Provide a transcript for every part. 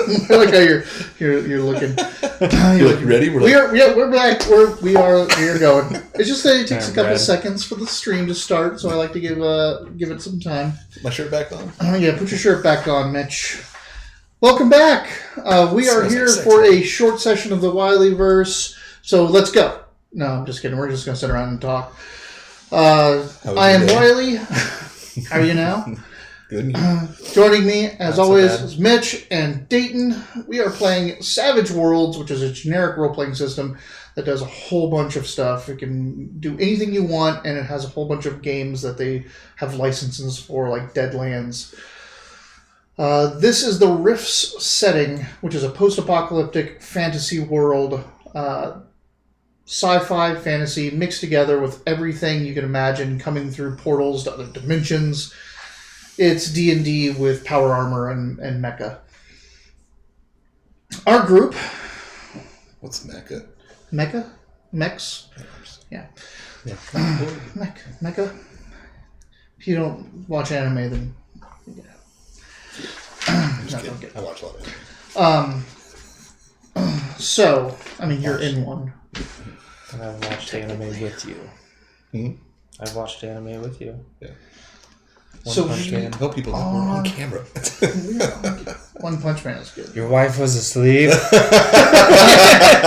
I like how you're looking. You're like, ready? We're back. We're going. It's just that it takes a couple seconds for the stream to start, so I like to give it some time. Put my shirt back on. Yeah, put your shirt back on, Mitch. Welcome back. We are here for a short session of the Wileyverse, so let's go. No, I'm just kidding. We're just going to sit around and talk. I am Wiley. How are you now? Good. Joining me, as always, is Mitch and Deyton. We are playing Savage Worlds, which is a generic role-playing system that does a whole bunch of stuff. It can do anything you want, and it has a whole bunch of games that they have licenses for, like Deadlands. This is the Rifts setting, which is a post-apocalyptic fantasy world, sci-fi fantasy mixed together with everything you can imagine coming through portals to other dimensions. It's D&D with power armor and mecha. Our group... What's mecha? Mecha? Mechs? Yeah. Mecha. If you don't watch anime, then... Yeah. I'm just kidding. I watch a lot of anime. So, I mean, you're in one. And I've watched anime with you. Hmm? I've watched anime with you. Yeah. One Punch Man. Help people that we're on camera. One Punch Man is good. Your wife was asleep? It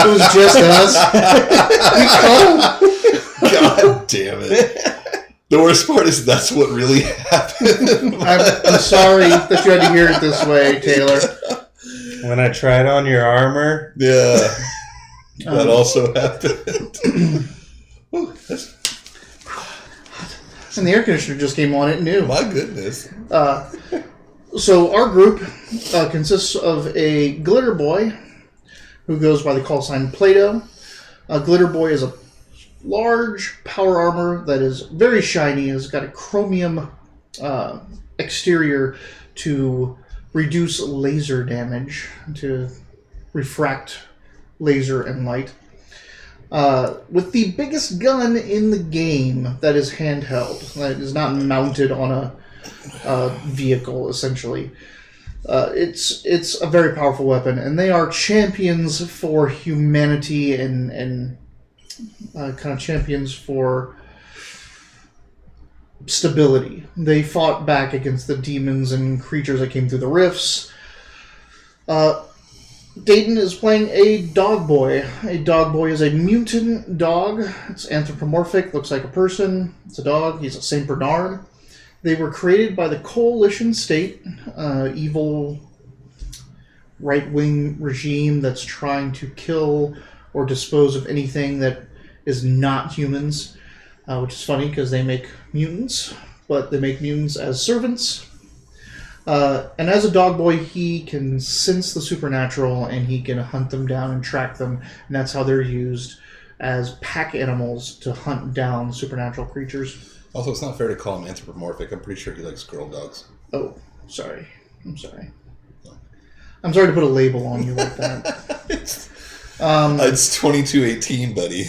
was just us. God damn it. The worst part is that's what really happened. I'm sorry that you had to hear it this way, Taylor. When I tried on your armor? Yeah. That also happened. Ooh, and the air conditioner just came on, it knew. My goodness. So our group consists of a glitter boy who goes by the call sign Plato. Glitter boy is a large power armor that is very shiny. It's got a chromium exterior to reduce laser damage, to refract laser and light. With the biggest gun in the game that is handheld, that is not mounted on a vehicle, essentially. It's a very powerful weapon, and they are champions for humanity and kind of champions for stability. They fought back against the demons and creatures that came through the rifts. Deyton is playing a dog boy. A dog boy is a mutant dog. It's anthropomorphic, looks like a person. It's a dog. He's a Saint Bernard. They were created by the Coalition State, evil right-wing regime that's trying to kill or dispose of anything that is not humans, which is funny because they make mutants, but they make mutants as servants. And as a dog boy, he can sense the supernatural, and he can hunt them down and track them, and that's how they're used as pack animals to hunt down supernatural creatures. Also, it's not fair to call him anthropomorphic. I'm pretty sure he likes girl dogs. Oh, sorry. I'm sorry. I'm sorry to put a label on you like that. It's 2218, buddy.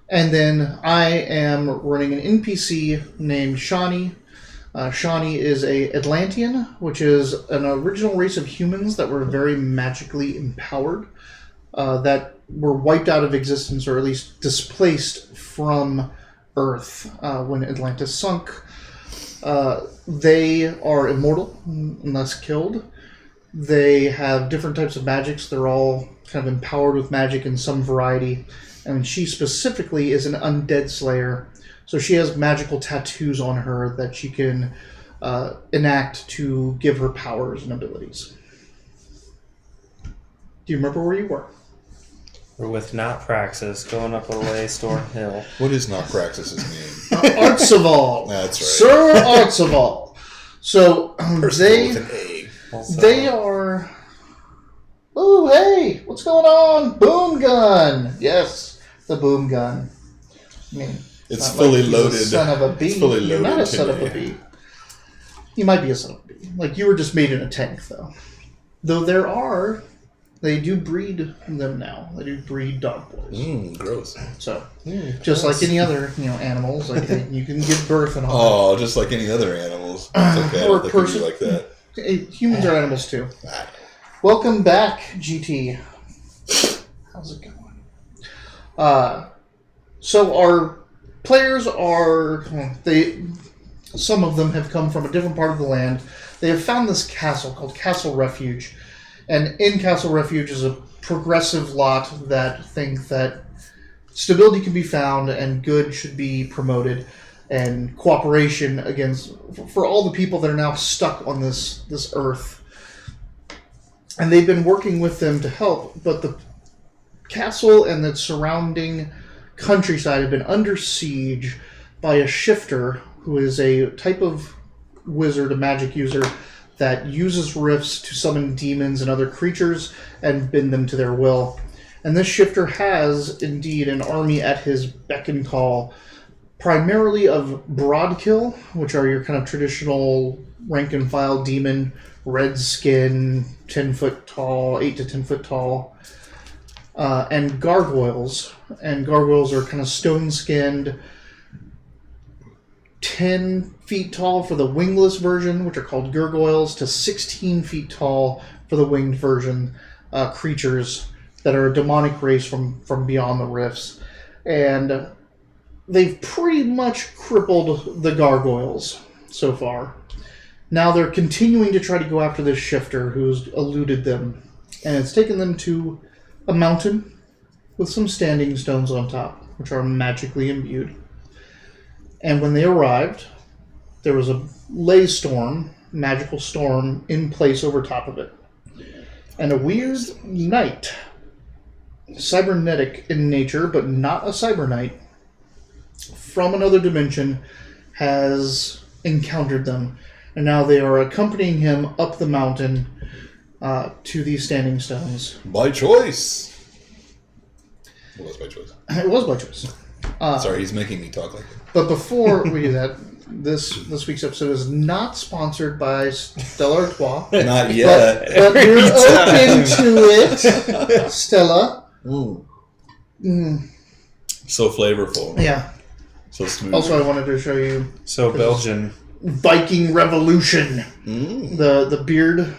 And then I am running an NPC named Shani. Shani is a Atlantean, which is an original race of humans that were very magically empowered, that were wiped out of existence, or at least displaced from Earth when Atlantis sunk. They are immortal unless killed. They have different types of magics. They're all kind of empowered with magic in some variety. And she specifically is an undead slayer. So she has magical tattoos on her that she can enact to give her powers and abilities. Do you remember where you were? We're with Not Praxis, going up a Laystorm Hill. What is not Praxis's name? Artsaval. That's right. Sir Artsaval. So Person with an A. They are... Oh, hey! What's going on? Boom gun! Yes, the boom gun. I mean... It's fully loaded. Son of a bee. It's fully loaded. You're not a son of a bee. You might be a son of a bee. Like, you were just made in a tank, though. Though they do breed them now. They do breed dog boys. Gross. So, just like any other, animals, like you can give birth and all. Oh, just like any other animals. It's okay. Or I don't think of you like that. Humans are animals too. Welcome back, GT. How's it going? So our players are some of them have come from a different part of the land. They have found this castle called Castle Refuge, and in Castle Refuge is a progressive lot that think that stability can be found and good should be promoted, and cooperation for all the people that are now stuck on this earth. And they've been working with them to help, but the castle and the surrounding countryside have been under siege by a shifter who is a type of wizard, a magic user, that uses rifts to summon demons and other creatures and bend them to their will. And this shifter has, indeed, an army at his beck and call, primarily of Broadkill, which are your kind of traditional rank-and-file demon, red skin, 10 foot tall, 8 to 10 foot tall, and gargoyles. And gargoyles are kind of stone-skinned, 10 feet tall for the wingless version, which are called gargoyles, to 16 feet tall for the winged version, creatures that are a demonic race from beyond the rifts. And they've pretty much crippled the gargoyles so far. Now they're continuing to try to go after this shifter who's eluded them. And it's taken them to a mountain with some standing stones on top, which are magically imbued. And when they arrived, there was a ley storm, magical storm, in place over top of it. And a weird knight, cybernetic in nature, but not a cyber knight, from another dimension, has encountered them. And now they are accompanying him up the mountain to these standing stones. By choice. It was by choice. It was by choice. Sorry, he's making me talk like it. But before we do that, this week's episode is not sponsored by Stella Artois. Not yet. But we're open to it, Stella. So flavorful. Yeah. So smooth. Also, I wanted to show you So Belgian. Viking Revolution. The beard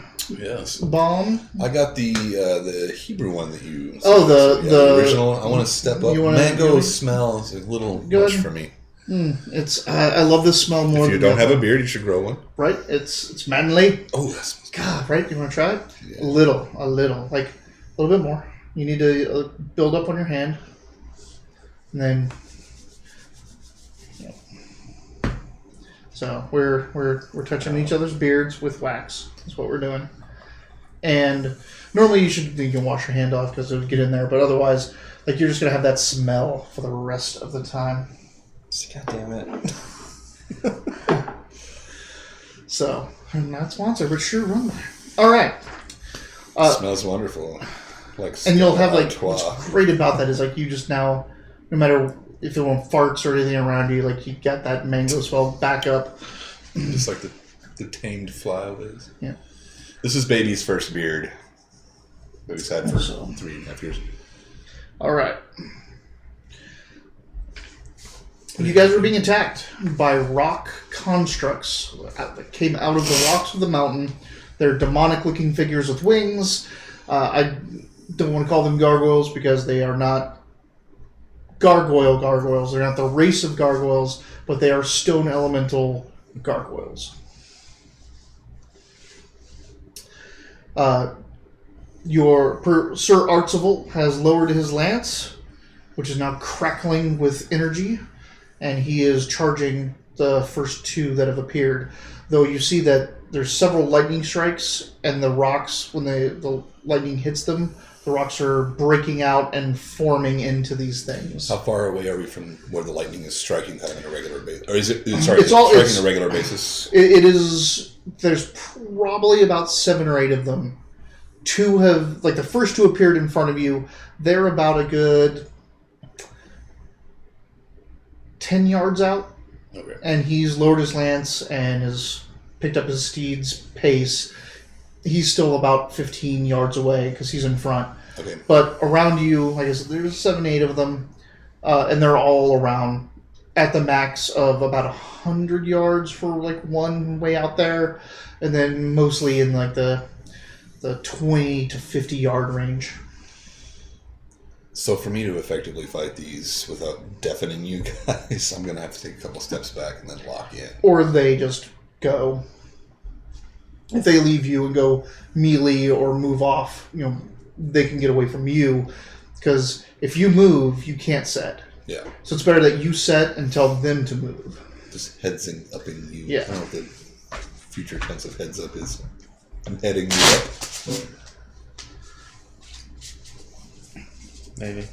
bomb. I got the Hebrew one that you. Oh, the original. I want to step up. Mango smells a little much for me. It's I love this smell more. If you don't have a beard, you should grow one. Right? It's manly. Oh, that smells good. God, right? You want to try it? Yeah. A little, like a little bit more. You need to build up on your hand, and then. So we're touching each other's beards with wax. That's what we're doing. And normally you can wash your hand off because it would get in there, but otherwise, like, you're just gonna have that smell for the rest of the time. God damn it. So I'm not sponsored, but sure, run there. All right. Smells wonderful. And you'll have what's great about that is you just now, no matter if there weren't farts or anything around you, you get that mango smell back up. Just like the tamed fly is. Yeah. This is baby's first beard that he's had for 3.5 years. All right. You guys are being attacked by rock constructs that came out of the rocks of the mountain. They're demonic-looking figures with wings. I don't want to call them gargoyles because they are not gargoyles. They're not the race of gargoyles, but they are stone elemental gargoyles. Sir Artzival has lowered his lance, which is now crackling with energy, and he is charging the first two that have appeared. Though you see that there's several lightning strikes, and the rocks, when the lightning hits them, the rocks are breaking out and forming into these things. How far away are we from where the lightning is striking kind of on a regular basis? Or is it striking on a regular basis? It is. There's probably about 7 or 8 of them. 2 have, the first 2 appeared in front of you. They're about a good 10 yards out. Okay. And he's lowered his lance and has picked up his steed's pace. He's still about 15 yards away because he's in front. Okay. But around you, like I said, there's 7, 8 of them, and they're all around at the max of about 100 yards for one way out there, and then mostly in the the 20 to 50 yard range. So for me to effectively fight these without deafening you guys, I'm going to have to take a couple steps back and then lock in. Or they just go. If they leave you and go melee or move off, they can get away from you. Because if you move, you can't set. Yeah. So it's better that you set and tell them to move. Just heads up in you. Yeah. I don't know what the future tense of heads up is. I'm heading you up. Maybe.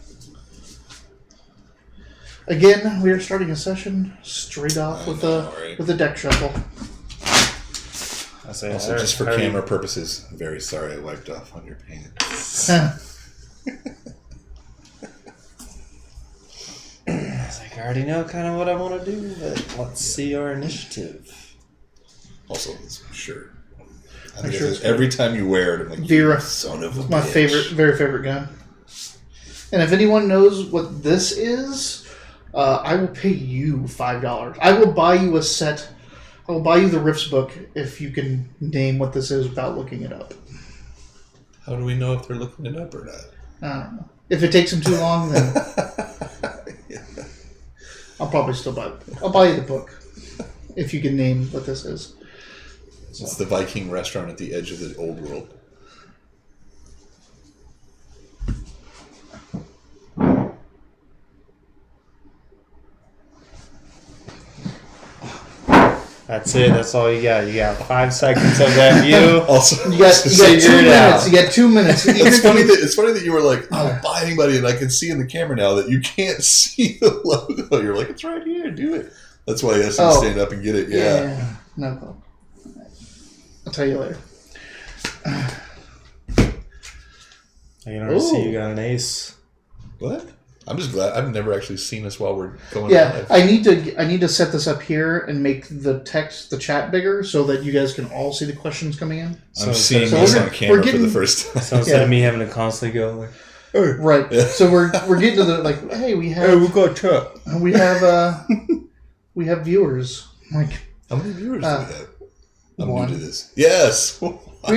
Again, we are starting a session straight off with a deck shuffle. I say, Also, just for camera purposes, I'm very sorry I wiped off on your pants. I was like, I already know kind of what I want to do, but let's see our initiative. Also, this shirt. Sure Every time you wear it, I'm like, Vera, son of a my bitch. very favorite gun. And if anyone knows what this is, I will pay you $5. I will buy you a set. I will buy you the Rifts book if you can name what this is without looking it up. How do we know if they're looking it up or not? I don't know. If it takes them too long, then Yeah. I'll probably still buy it. I'll buy you the book if you can name what this is. It's the Viking restaurant at the edge of the old world. That's it. That's all you got. You got 5 seconds of that view. Also, You got 2 minutes. You got 2 minutes. It's funny that you were like, I don't buy anybody, and I can see in the camera now that you can't see the logo. You're like, it's right here. Do it. That's why I asked you to stand up and get it. Yeah. No problem. I'll tell you later. I can already see you got an ace. What? I'm just glad I've never actually seen this while we're going Yeah, live. I need to set this up here and make the chat bigger so that you guys can all see the questions coming in. I'm seeing so this we're- on camera we're getting- for the first time. So instead of me having to constantly go like, Right. Yeah. So we're getting to the hey, we have got chat. we have viewers. Like How many viewers do we have? I'm one. new to this. Yes. we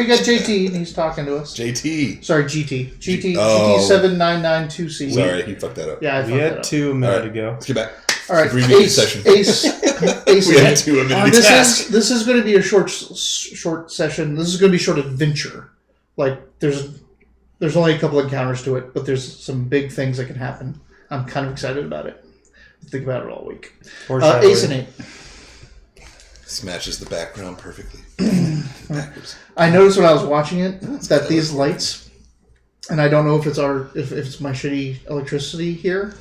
got JT and he's talking to us. JT. Sorry, GT. GT Oh. GT7992C. Sorry, he fucked that up. Yeah, I We fucked that had up. 2 a minute All right. ago. Let's get back. All right, Review the Ace, session. Ace, We had 2 a minute task. This is going to be a short session. This is going to be a short adventure. Like there's only a couple encounters to it, but there's some big things that can happen. I'm kind of excited about it. Think about it all week. Ace and 8. This matches the background perfectly. Backwards. I noticed when I was watching it that these lights, and I don't know if it's if it's my shitty electricity here,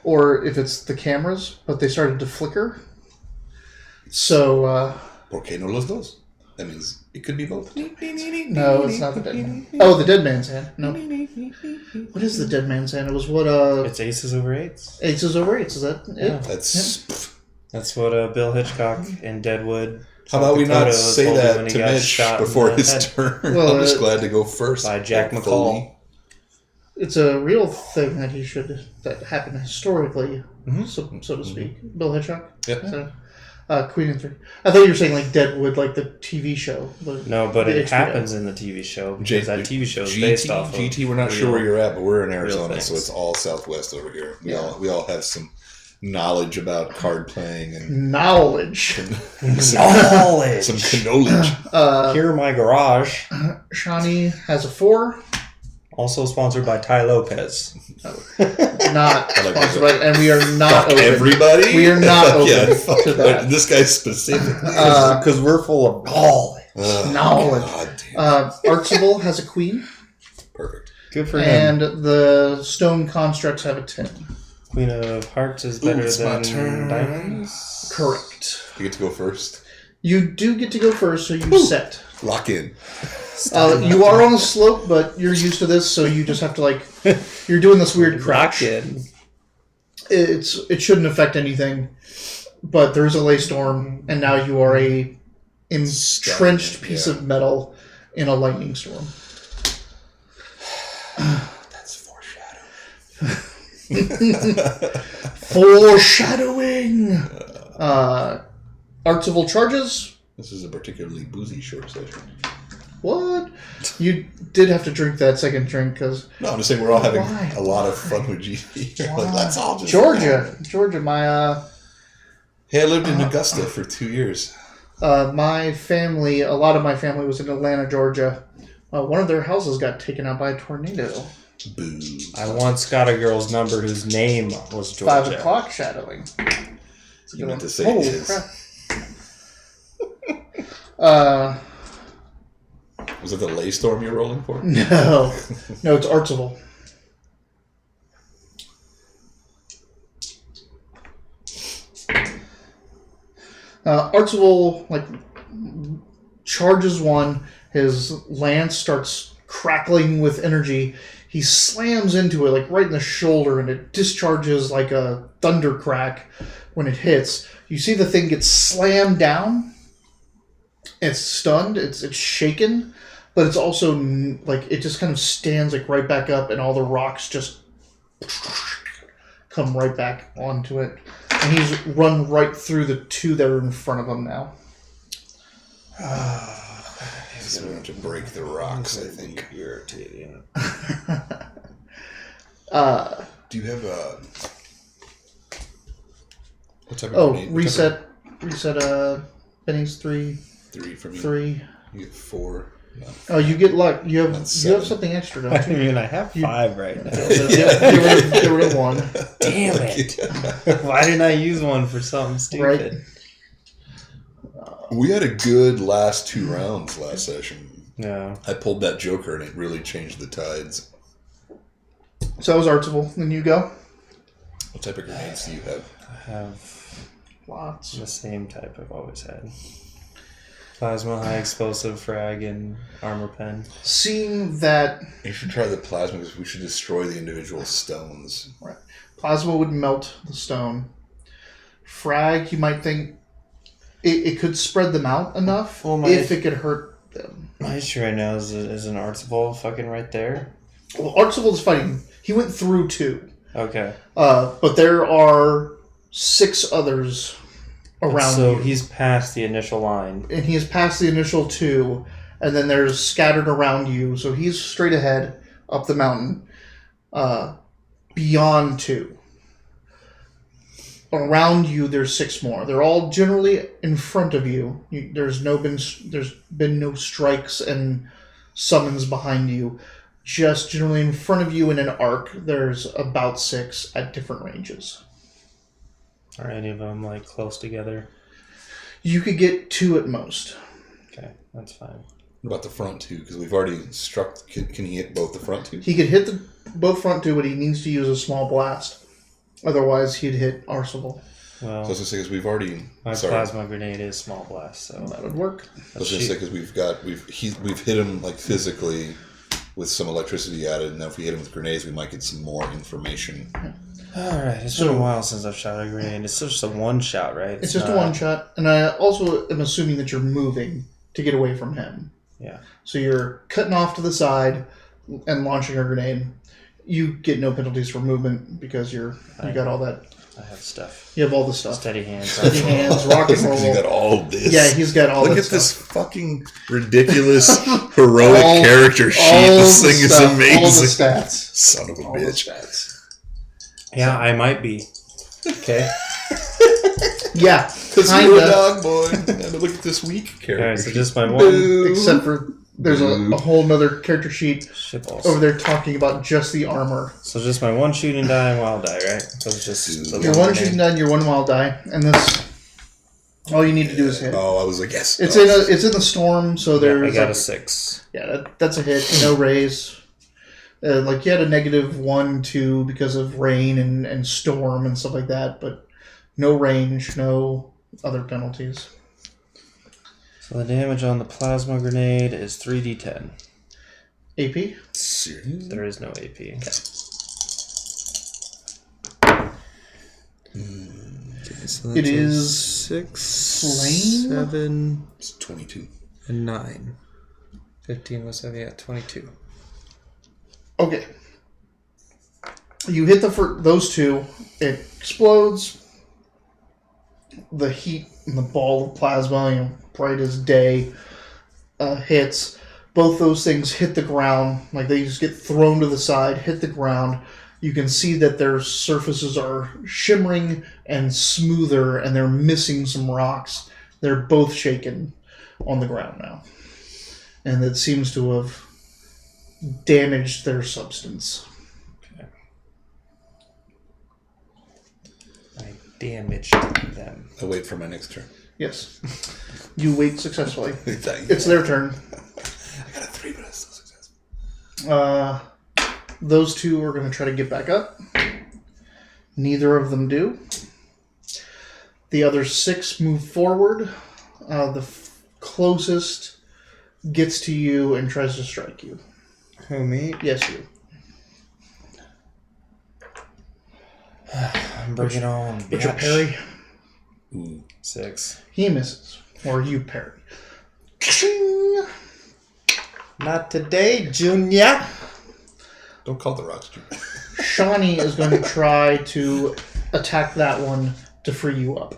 or if it's the cameras, but they started to flicker. So ¿Por qué no los dos? That means it could be both. no, it's not the dead man. Oh, the dead man's hand. No. What is the dead man's hand? It was what It's aces over eights. Aces over eights. Is that it? Yeah. That's what Bill Hitchcock in Deadwood. How about we not Dakota say told me that when he to got Mitch shot in before the his head turn? Well, I'm just glad to go first. by Jack Like McCall. Foley. It's a real thing that happened historically, so to speak. Bill Hitchcock. Yeah. So, Queen and 3. I thought you were saying like Deadwood, like the TV show. No, but the it HBO. happens in the TV show because that TV show is based off of GT, we're not sure where you're at, but we're in Arizona, things. so it's all Southwest over here. We Yeah. all have some knowledge about card playing and Knowledge. Knowledge. some knowledge. Here in my garage. Shani has a 4. Also sponsored by Ty Lopez. Not I like sponsored that. by, and we are not Fuck open. everybody. We are not open Yeah, to fuck that. this guy specifically. Because we're full of knowledge. Knowledge. God damn. Archibald has a queen, Perfect. Good for him. and the stone constructs have a 10. Queen of Hearts is better it's my than turn. Diamonds. Correct. You get to go first. You do get to go first, so you set. Lock in. You are on a slope, but you're used to this, so you just have to you're doing this weird crouch. Rocket. It shouldn't affect anything, but there's a lay storm, and now you are a entrenched piece of metal in a lightning storm. That's foreshadowing. Foreshadowing. Archibald charges. This is a particularly boozy short session. What? You did have to drink that second drink because No, I'm just saying we're all having Why? a lot of fun with GP. Like, let's all just Georgia. My Hey, I lived in Augusta for 2 years. my family, a lot of my family was in Atlanta, Georgia. One of their houses got taken out by a tornado. Boo. I once got a girl's number whose name was Georgia. 5 o'clock shadowing. You meant to say Holy his. crap. Was it the lay storm you're rolling for? No, it's Artsable. Artsable charges one. His lance starts crackling with energy. He slams into it right in the shoulder, and it discharges like a thunder crack when it hits. You see the thing get slammed down. It's stunned. It's shaken, but it's also it just kind of stands right back up, and all the rocks just come right back onto it. And he's run right through the two that are in front of him now. He's going to break the rocks, I think. Irritating. Do you have a... What type of grenade? Reset. Benny's 3. 3 for me. 3. You get 4. No. Oh, you get luck. You have That's you have 7. something extra, I don't you? mean, I have 5 right now. Get rid of 1. Damn it. Why didn't I use one for something stupid? Right. We had a good last 2 rounds last session. Yeah. I pulled that Joker and it really changed the tides. So that was Artsable. Then you go. What type of grenades do you have? I have Lots. the same type I've always had. Plasma, high explosive, frag, and armor pen. Seeing that You should try the plasma because we should destroy the individual stones. plasma would melt the stone. Frag, you might think it could spread them out enough if it could hurt them. My issue right now is an Artsable fucking right there. Well, Artsable's fighting. He went through 2. Okay. But there are 6 others around So you. he's past the initial line. And he has passed the initial 2, and then there's scattered around you. So he's straight ahead up the mountain, beyond 2. Around you, there's 6 more. They're all generally in front of you. There's been no strikes and summons behind you. Just generally in front of you in an arc, there's about 6 at different ranges. Are any of them close together? You could get 2 at most. Okay, that's fine. What about the front 2? Because we've already struck... Can he hit both the front 2? He could hit both front 2, but he needs to use a small blast. Otherwise, he'd hit Arsenal. So I Well, was going to say, because we've already... my plasma grenade is small blast, so That would work. I was going to say, because we've hit him physically with some electricity added, and then if we hit him with grenades, we might get some more information. Alright, it's been a while since I've shot a grenade. It's just a one shot, right? It's just a one shot, and I also am assuming that you're moving to get away from him. Yeah. So you're cutting off to the side and launching a grenade. You get no penalties for movement because you got all that. I have stuff. You have all the stuff. Steady hands. Steady hands, rock and roll. He's got all this. Yeah, he's got all Look this at this stuff. fucking ridiculous, heroic character sheet. This thing is amazing. All the stats. Son of a All the bitch. stats. Yeah, I might be. Okay. Yeah, Because you're a dog boy. And look at this weak character. Alright, so just my one. Boo. except for there's a whole nother character sheet Shitballs. over there talking about just the armor. So just my one shooting die and wild die, right? So it's just the Your one one shooting die, your one wild die, and this. All you need to do is hit. Oh, I was like, yes. It's in the storm, so I there's got a 6. yeah, that's a hit. No raise. You had a -1, 2 because of rain and storm and stuff like that, but no range, no other penalties. So the damage on the plasma grenade is 3d10. AP? Serious? There is no AP. So It is 6, flame? 7, It's 22. and 9. 15 was 22. Okay. You hit those 2. It explodes. The heat and the ball of plasma, bright as day, hits. both those things hit the ground. Like they just get thrown to the side, hit the ground. You can see that their surfaces are shimmering and smoother, and they're missing some rocks. They're both shaken on the ground now. And it seems to have damaged their substance. Okay. I damaged them. I wait for my next turn. Yes. You wait successfully. Thank you. It's their turn. I got a 3, but it's still successful. Those two are going to try to get back up. Neither of them do. The other 6 move forward. The closest gets to you and tries to strike you. Who, me? Yes, you. Bring it on, What's your parry? Ooh. 6. He misses. Or you parry. Ching! Not today, Junior. Don't call the rocks, Junior. Shani is going to try to attack that one to free you up.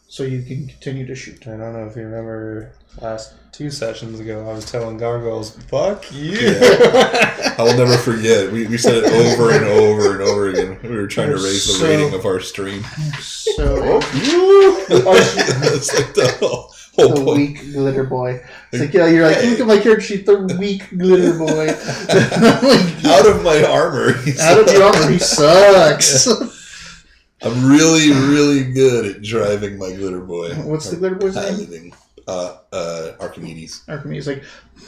So you can continue to shoot. I don't know if you remember last 2 sessions ago, I was telling Gargoyles, fuck you. Yeah. I will never forget. We said it over and over and over again. We were trying to raise the rating of our stream. So It's like the whole the point. weak glitter boy. It's like, yeah, you're like, look at my character sheet, the weak glitter boy. Out of my armor. Out of your armor, he sucks. I'm really, really good at driving my glitter boy. What's the glitter boy's name? Piloting. Archimedes. Archimedes. Like,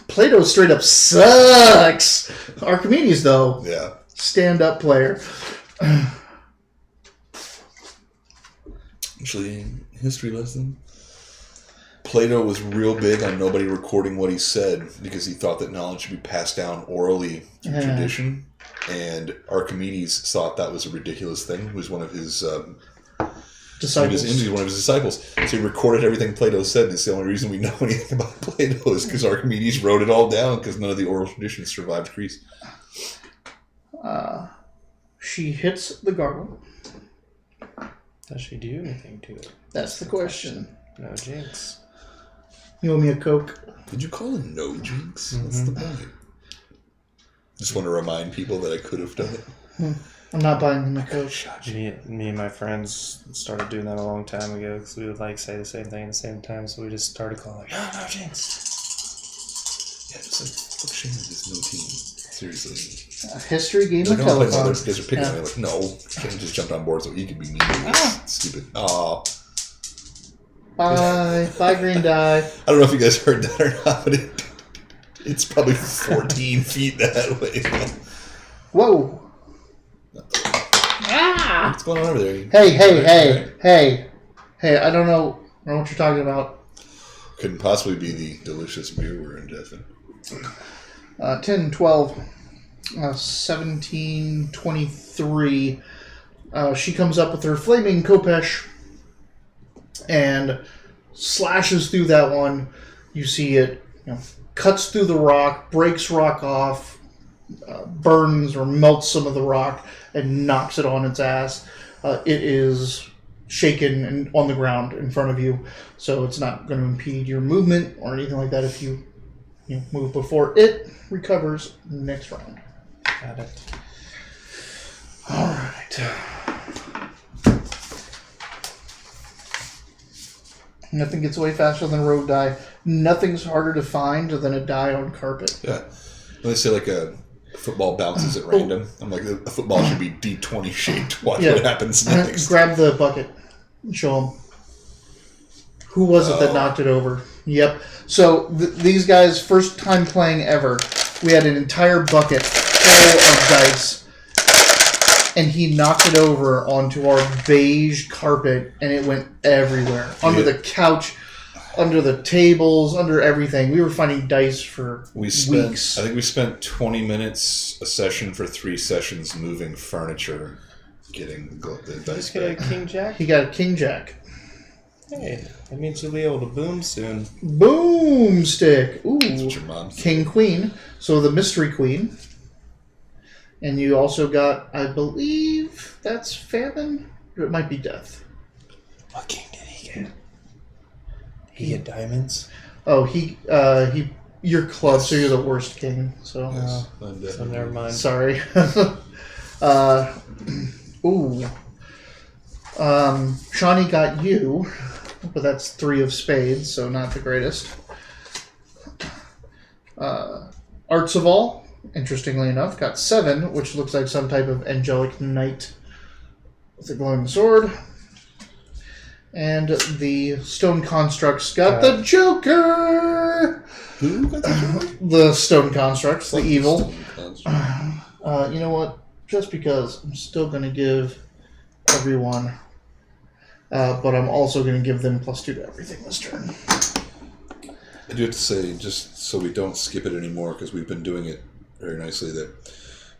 Plato straight up sucks. Archimedes, though, Yeah. stand-up player. Actually, history lesson. Plato was real big on nobody recording what he said because he thought that knowledge should be passed down orally through tradition. And Archimedes thought that was a ridiculous thing. He was one of his Disciples. one of his disciples. So he recorded everything Plato said. And it's the only reason we know anything about Plato is because Archimedes wrote it all down because none of the oral traditions survived Greece. She hits the gargoyle. Does she do anything to it? That's the question. No jinx. You owe me a Coke. Did you call it no jinx? That's the point. Just want to remind people that I could have done it. I'm not buying them a Coke. Me and my friends started doing that a long time ago because we would like say the same thing at the same time, so we just started calling like, oh, no jinx. Yeah, it's like, fuck Shane, there's no team. Seriously. A history game Like, of I'm playing telephone. other guys are picking on me. Like, no, Shane just jumped on board so he could be mean. Stupid. Aw. Bye. Bye, green die. I don't know if you guys heard that or not, but it's probably 14 feet that way. Whoa. Ah! What's going on over there? Hey. I don't know what you're talking about. Couldn't possibly be the delicious beer we're ingesting. 10, 12, 17, 23. She comes up with her flaming Kopesh and slashes through that one. You see it, cuts through the rock, breaks rock off, burns or melts some of the rock, and knocks it on its ass. It is shaken and on the ground in front of you, so it's not going to impede your movement or anything like that if you move before it recovers next round. Got it. All right. Nothing gets away faster than a rogue die. Nothing's harder to find than a die on carpet. Yeah. When they say like a football bounces at random, I'm like, a football should be D20 shaped. Watch what happens next. Grab the bucket and show them. Who was it that knocked it over? Yep. So these guys, first time playing ever, we had an entire bucket full of dice. And he knocked it over onto our beige carpet, and it went everywhere. Under the couch, under the tables, under everything. We were finding dice for weeks. I think we spent 20 minutes a session for 3 sessions moving furniture, getting the dice Just get a back. king jack? He got a king jack. Hey, that means you'll be able to boom soon. Boomstick. Ooh. That's what your mom said. King queen. So the mystery queen. And you also got, I believe, that's famine? Or it might be death. What king did he get? He get diamonds? Oh, he You're close, so you're the worst king. So, Yes, So never mind. sorry. Ooh. Shani got you, but that's 3 of spades, so not the greatest. Arts of All, interestingly enough, got 7, which looks like some type of angelic knight with a glowing sword. And the Stone Constructs got the Joker! Who got the The Stone Constructs, the evil. Stone Construct? You know what? Just because I'm still going to give everyone, but I'm also going to give them +2 to everything this turn. I do have to say, just so we don't skip it anymore, because we've been doing it very nicely, that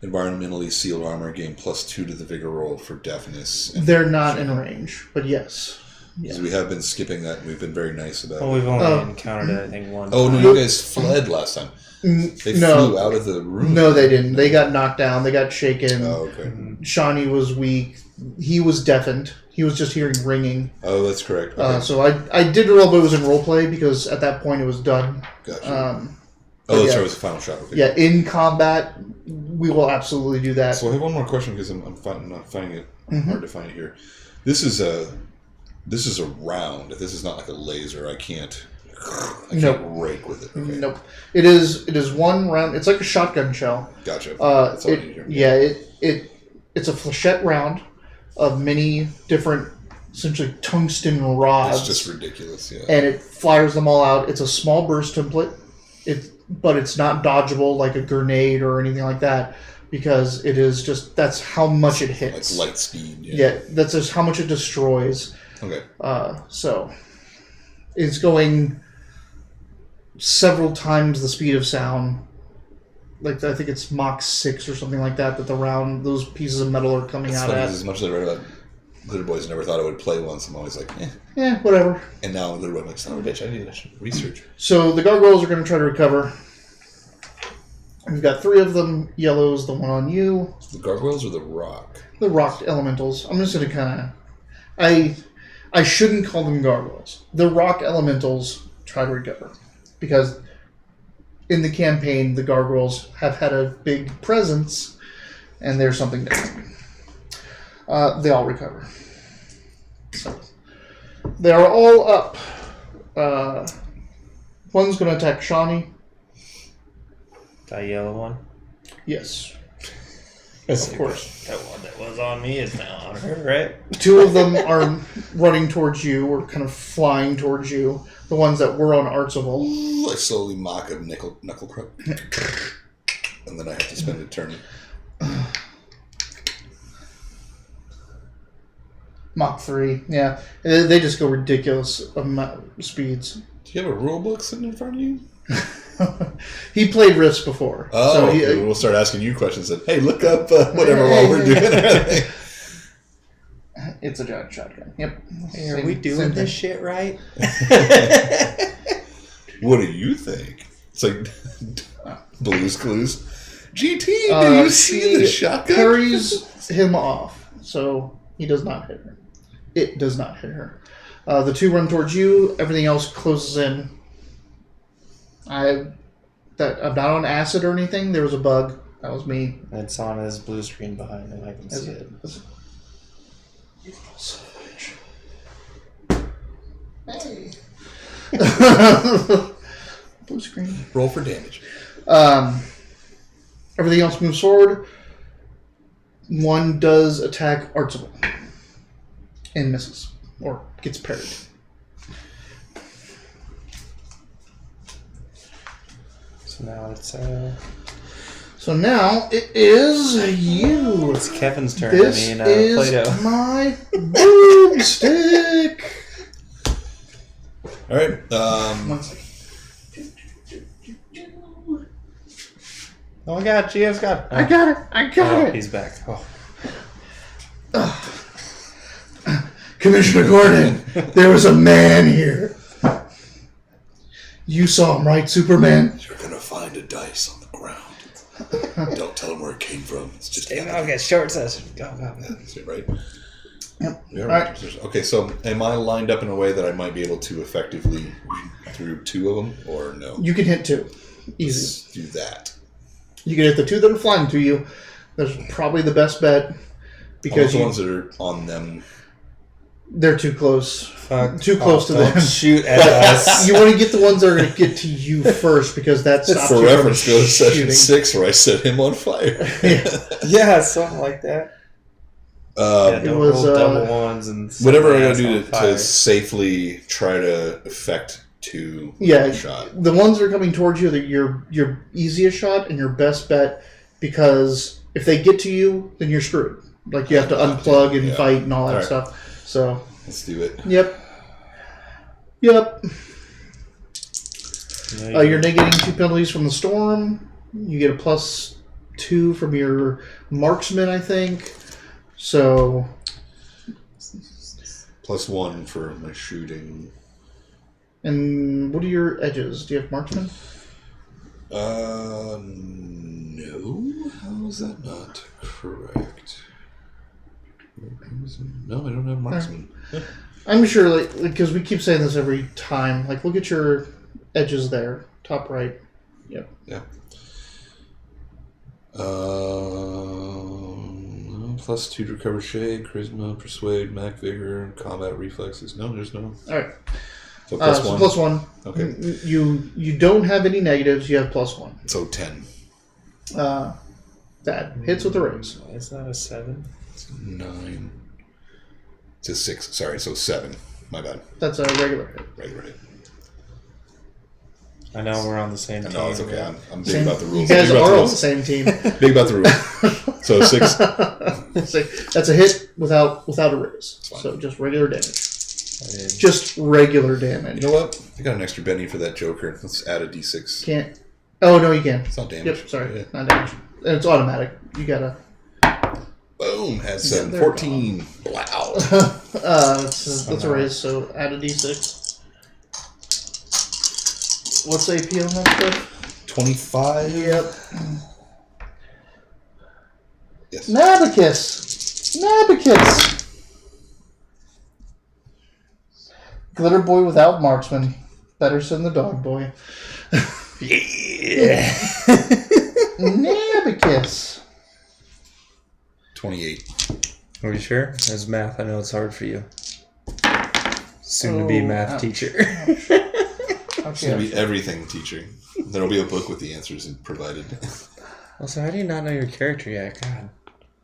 environmentally sealed armor gain +2 to the vigor roll for deafness. And They're not in range, but yes. because we have been skipping that, and we've been very nice about Well, it. we've only encountered it, I think, one Oh, no, time. you guys fled last time. They flew out of the room. No, they didn't. They got knocked down. They got shaken. Oh, okay. Shani was weak. He was deafened. He was just hearing ringing. Oh, that's correct. Okay. So I did roll, but it was in roleplay because at that point it was done. Gotcha. Oh, that's yeah. right. It was the final shot. Okay. Yeah, in combat, we will absolutely do that. So I have one more question because I'm not finding it hard to find it here. This is a round. This is not like a laser. I can't rake with it. Okay. Nope. It is one round. It's like a shotgun shell. Gotcha. That's all I need here. Yeah, it's a flechette round of many different, essentially tungsten rods. It's just ridiculous. Yeah. And it fires them all out. It's a small burst template. But it's not dodgeable like a grenade or anything like that because it is just that's how much it hits. Like light speed. Yeah, that's just how much it destroys. Okay. So it's going several times the speed of sound. Like I think it's Mach 6 or something like that. That those pieces of metal are coming It's out funny, at. as much as I read about Glitter Boys, I never thought I would play once. I'm always like, Whatever. And now Glitter Boys, I'm like, son of a bitch, I need to research. So the gargoyles are going to try to recover. We've got 3 of them. Yellow's the one on you. The gargoyles or the rock? The rock elementals. I'm just going to kind of... I shouldn't call them gargoyles. The rock elementals try to recover. Because in the campaign, the gargoyles have had a big presence, and there's something different. They all recover. So they are all up. One's going to attack Shani. That yellow one? Yes. Of course. That one that was on me is now on her, right? 2 of them are running towards you, or kind of flying towards you. The ones that were on Arts of All. I slowly mock a knuckle crook. And then I have to spend a turn. Mach 3, yeah. They just go ridiculous speeds. Do you have a rule book sitting in front of you? He played Rifts before. Oh, so okay. We'll start asking you questions then. Hey, look up whatever while we're doing it. It's a giant shotgun. Yep. Hey, are we doing this shit right? What do you think? It's like Blue's Clues. GT, do you see the shotgun? Parries him off, so he does not hit her. It does not hit her. The 2 run towards you. Everything else closes in. I'm not on acid or anything. There was a bug. That was me. It's on his blue screen behind him. I can see it. Hey. Blue screen. Roll for damage. Everything else moves forward. 1 does attack Artsible and misses or gets parried. So now it's So now it is you. it's Kevin's turn. This is Plato. my boomstick. All right. 1 second. Oh my god, Gio's got it. I got it. I got it. He's back. Commissioner Gordon, there was a man here. You saw him, right, Superman? You're going to find a dice on the ground. Don't tell him where it came from. It's just Okay, short session. Go. That's it, right? Yep. Yeah, All right. right. Okay, so am I lined up in a way that I might be able to effectively read through 2 of them, or no? You can hit 2. Easy. Let's do that. You can hit the two that are flying to you. That's probably the best bet because the ones that are on them. They're too close. Fuck. Too close to them. Shoot at us. You want to get the ones that are going to get to you first because that stops For you reference, from go to session shooting. 6 where I set him on fire. Yeah, something like that. it Don't was roll double ones and whatever I gotta something do else on fire. to safely try to affect two shot. The ones that are coming towards you, that your easiest shot and your best bet because if they get to you, then you're screwed. Like you have to unplug and fight and all that stuff. So let's do it. Yep. Yeah, You're negating 2 penalties from the storm. You get a +2 from your marksman, I think. So +1 for my shooting. And what are your edges? Do you have marksman? No. How is that not correct? No, I don't have marksman. I'm sure, like, because we keep saying this every time. Like, look at your edges there, top right. Yep. Yeah. +2 to recover shade, charisma, persuade, mac vigor, combat reflexes. No, there's no. All right. So +1. So +1. Okay. You don't have any negatives. You have +1. So 10. That hits with a raise. It's not a 7. It's 9. It's a 6. Sorry, so 7. My bad. That's a regular hit. Regular hit. I know we're on the same team. No, it's okay. I'm big about the rules. You guys Big about are the on the rules. same team. Big about the rules. So 6. That's a hit without a raise. fine. So just regular damage. I did. Just regular damage. You know what? I got an extra Benny for that Joker. Let's add a D6. Can't. Oh no, you can. It's not damage. Yep. Sorry, Yeah. not damage. And it's automatic. You gotta. Boom. Has 7. there 14. Wow. That's a raise. So add a d6. What's AP on that stuff? 25. Yep. Yes. Nabicus. Glitter boy without marksman. Better than the dog boy. Yeah. Nabicus. 28. Are you sure? There's math. I know it's hard for you. Soon to be math ouch. teacher. It's going to be everything teaching. There'll be a book with the answers provided. Also, how do you not know your character yet? God.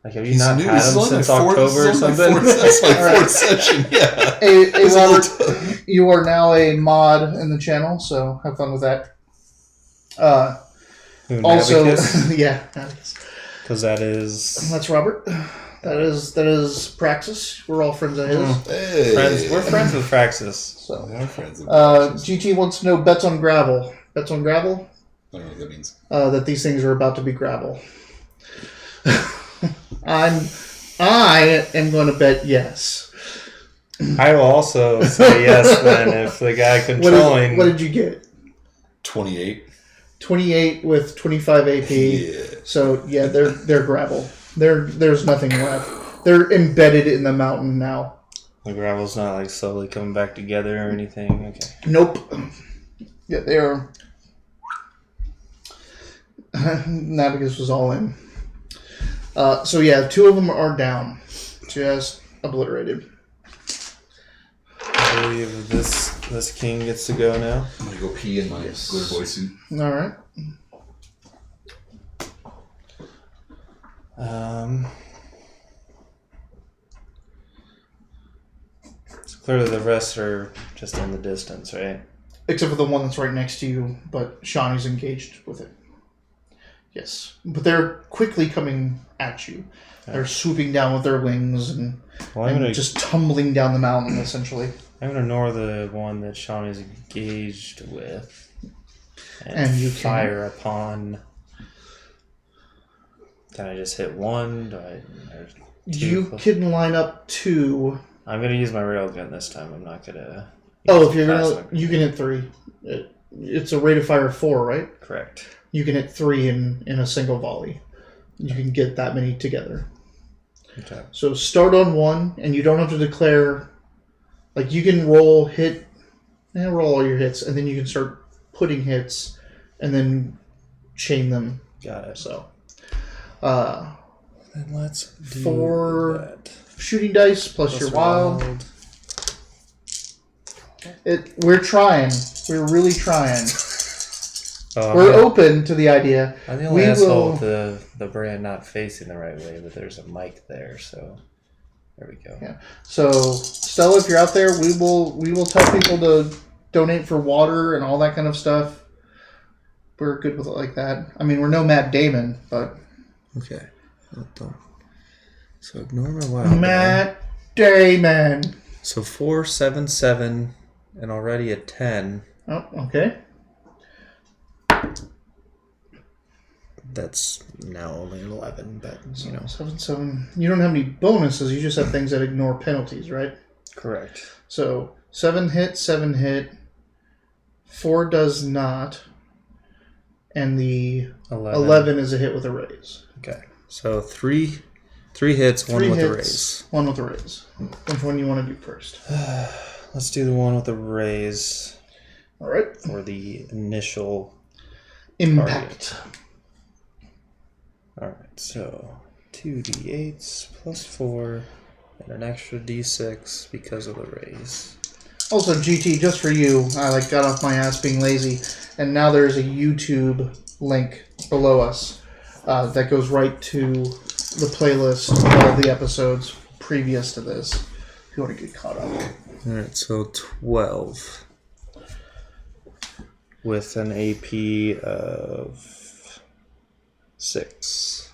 Like, have you He's not new. had This is him only since my fourth- October or this is only my something? fourth- That's my All right. fourth session, yeah. Hey, It's a Robert, little tough. you are now a mod in the channel, so have fun with that. Also, yeah, Because that is... that's Robert. That is Praxis. We're all friends of his. Hey. We're friends with Praxis. So, We are friends of GT wants to know bets on gravel. Bets on gravel? I don't know what that means. That these things are about to be gravel. I am going to bet yes. I will also say yes then if the guy controlling... What did you get? 28. 28 with 25 AP. Yeah. So yeah, they're gravel. There's nothing left. They're embedded in the mountain now. The gravel's not like slowly coming back together or anything. Okay. Nope. Yeah, they are. Nabicus was all in. So yeah, 2 of them are down. Just obliterated. I believe this king gets to go now. I'm going to go pee in my glitter boy suit. All right. So clearly the rest are just in the distance, right? Except for the one that's right next to you, but Shani's engaged with it. Yes. But they're quickly coming at you. They're swooping down with their wings and, Well, I'm gonna just tumbling down the mountain, essentially. I'm gonna ignore the one that Sean is engaged with, And you fire upon. Can I just hit one? Do I? Or two? You can line up 2. I'm gonna use my railgun this time. I'm not gonna. Oh, if you're fast gonna, one. you can hit 3. It's a rate of fire of 4, right? Correct. You can hit 3 in a single volley. You can get that many together. Okay. So start on 1, and you don't have to declare. Like you can roll all your hits, and then you can start putting hits and then chain them. Got it. So, Then let's do 4 that. shooting dice plus Plus your wild. We're trying. We're really trying. We're open to the idea. I'm the only asshole with the brand not facing the right way, but there's a mic there, so there we go. Yeah. So Stella, if you're out there, we will tell people to donate for water and all that kind of stuff. We're good with it like that. I mean, we're no Matt Damon, but Okay. Don't. So ignore my wild. Matt Damon. So 4, 7, 7, and already a 10. Oh, okay. That's now only an 11, but you know. 7, 7. You don't have any bonuses. You just have things that ignore penalties, right? Correct. So 7 hit, 7 hit. 4 does not. And the 11 is a hit with a raise. Okay. So 3 hits, 1 with a raise. 1 with a raise. Which one do you want to do first? Let's do the one with the raise. All right. For the initial impact. Alright, so 2d8s plus 4 and an extra d6 because of the raise. Also, GT, just for you, I got off my ass being lazy, and now there's a YouTube link below us that goes right to the playlist of all the episodes previous to this, if you want to get caught up. Alright, so 12 with an AP of 6.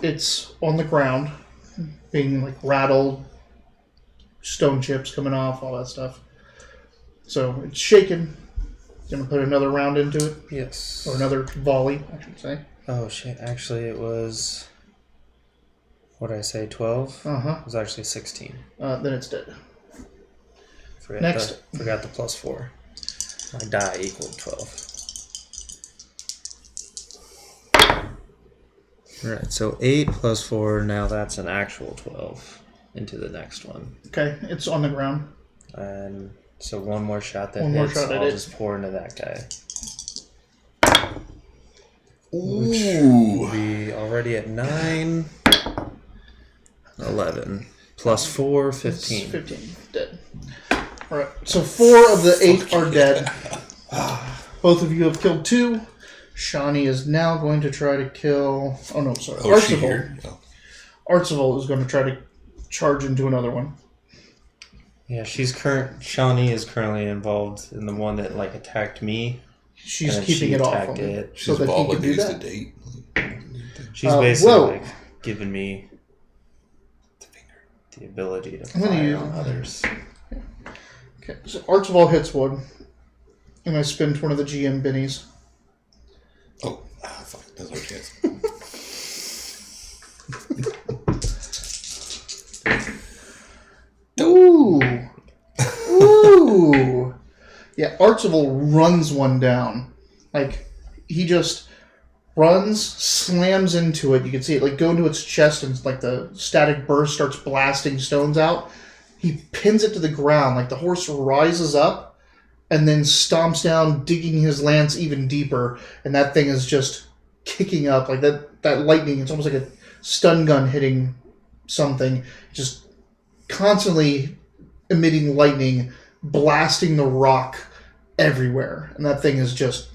It's on the ground, being rattled, stone chips coming off, all that stuff. So it's shaking. Gonna put another round into it? Yes. Or another volley, I should say. Oh shit, actually it was, what did I say, 12? Uh-huh. It was actually 16. Then it's dead. Forgot the plus 4. My die equaled 12. Alright, so 8 plus 4, now that's an actual 12 into the next one. Okay, it's on the ground. And so one more shot that One more hits, shot at I'll it. just pour into that guy. Ooh. We already at 9, 11. Plus 4, 15. 15. Dead. Alright, so 4 of the 8 are dead. Both of you have killed 2. Shani is now going to try to kill... Oh, no, sorry. Oh, is she here? Oh. Archibald is going to try to charge into another one. Yeah, Shani is currently involved in the one that attacked me. She's and keeping she it off attacked him it. so She's that he involved can do against that. the date. She's basically whoa. giving me the ability to I'm gonna fire use- on others. Okay, so Archibald hits one. And I spin one of the GM bennies. Oh, fuck. That's our chance. Ooh. Ooh. Yeah, Archibald runs one down. He just runs, slams into it. You can see it go into its chest and the static burst starts blasting stones out. He pins it to the ground. The horse rises up and then stomps down, digging his lance even deeper. And that thing is just kicking up. That lightning, it's almost like a stun gun hitting something. Just constantly emitting lightning, blasting the rock everywhere. And that thing is just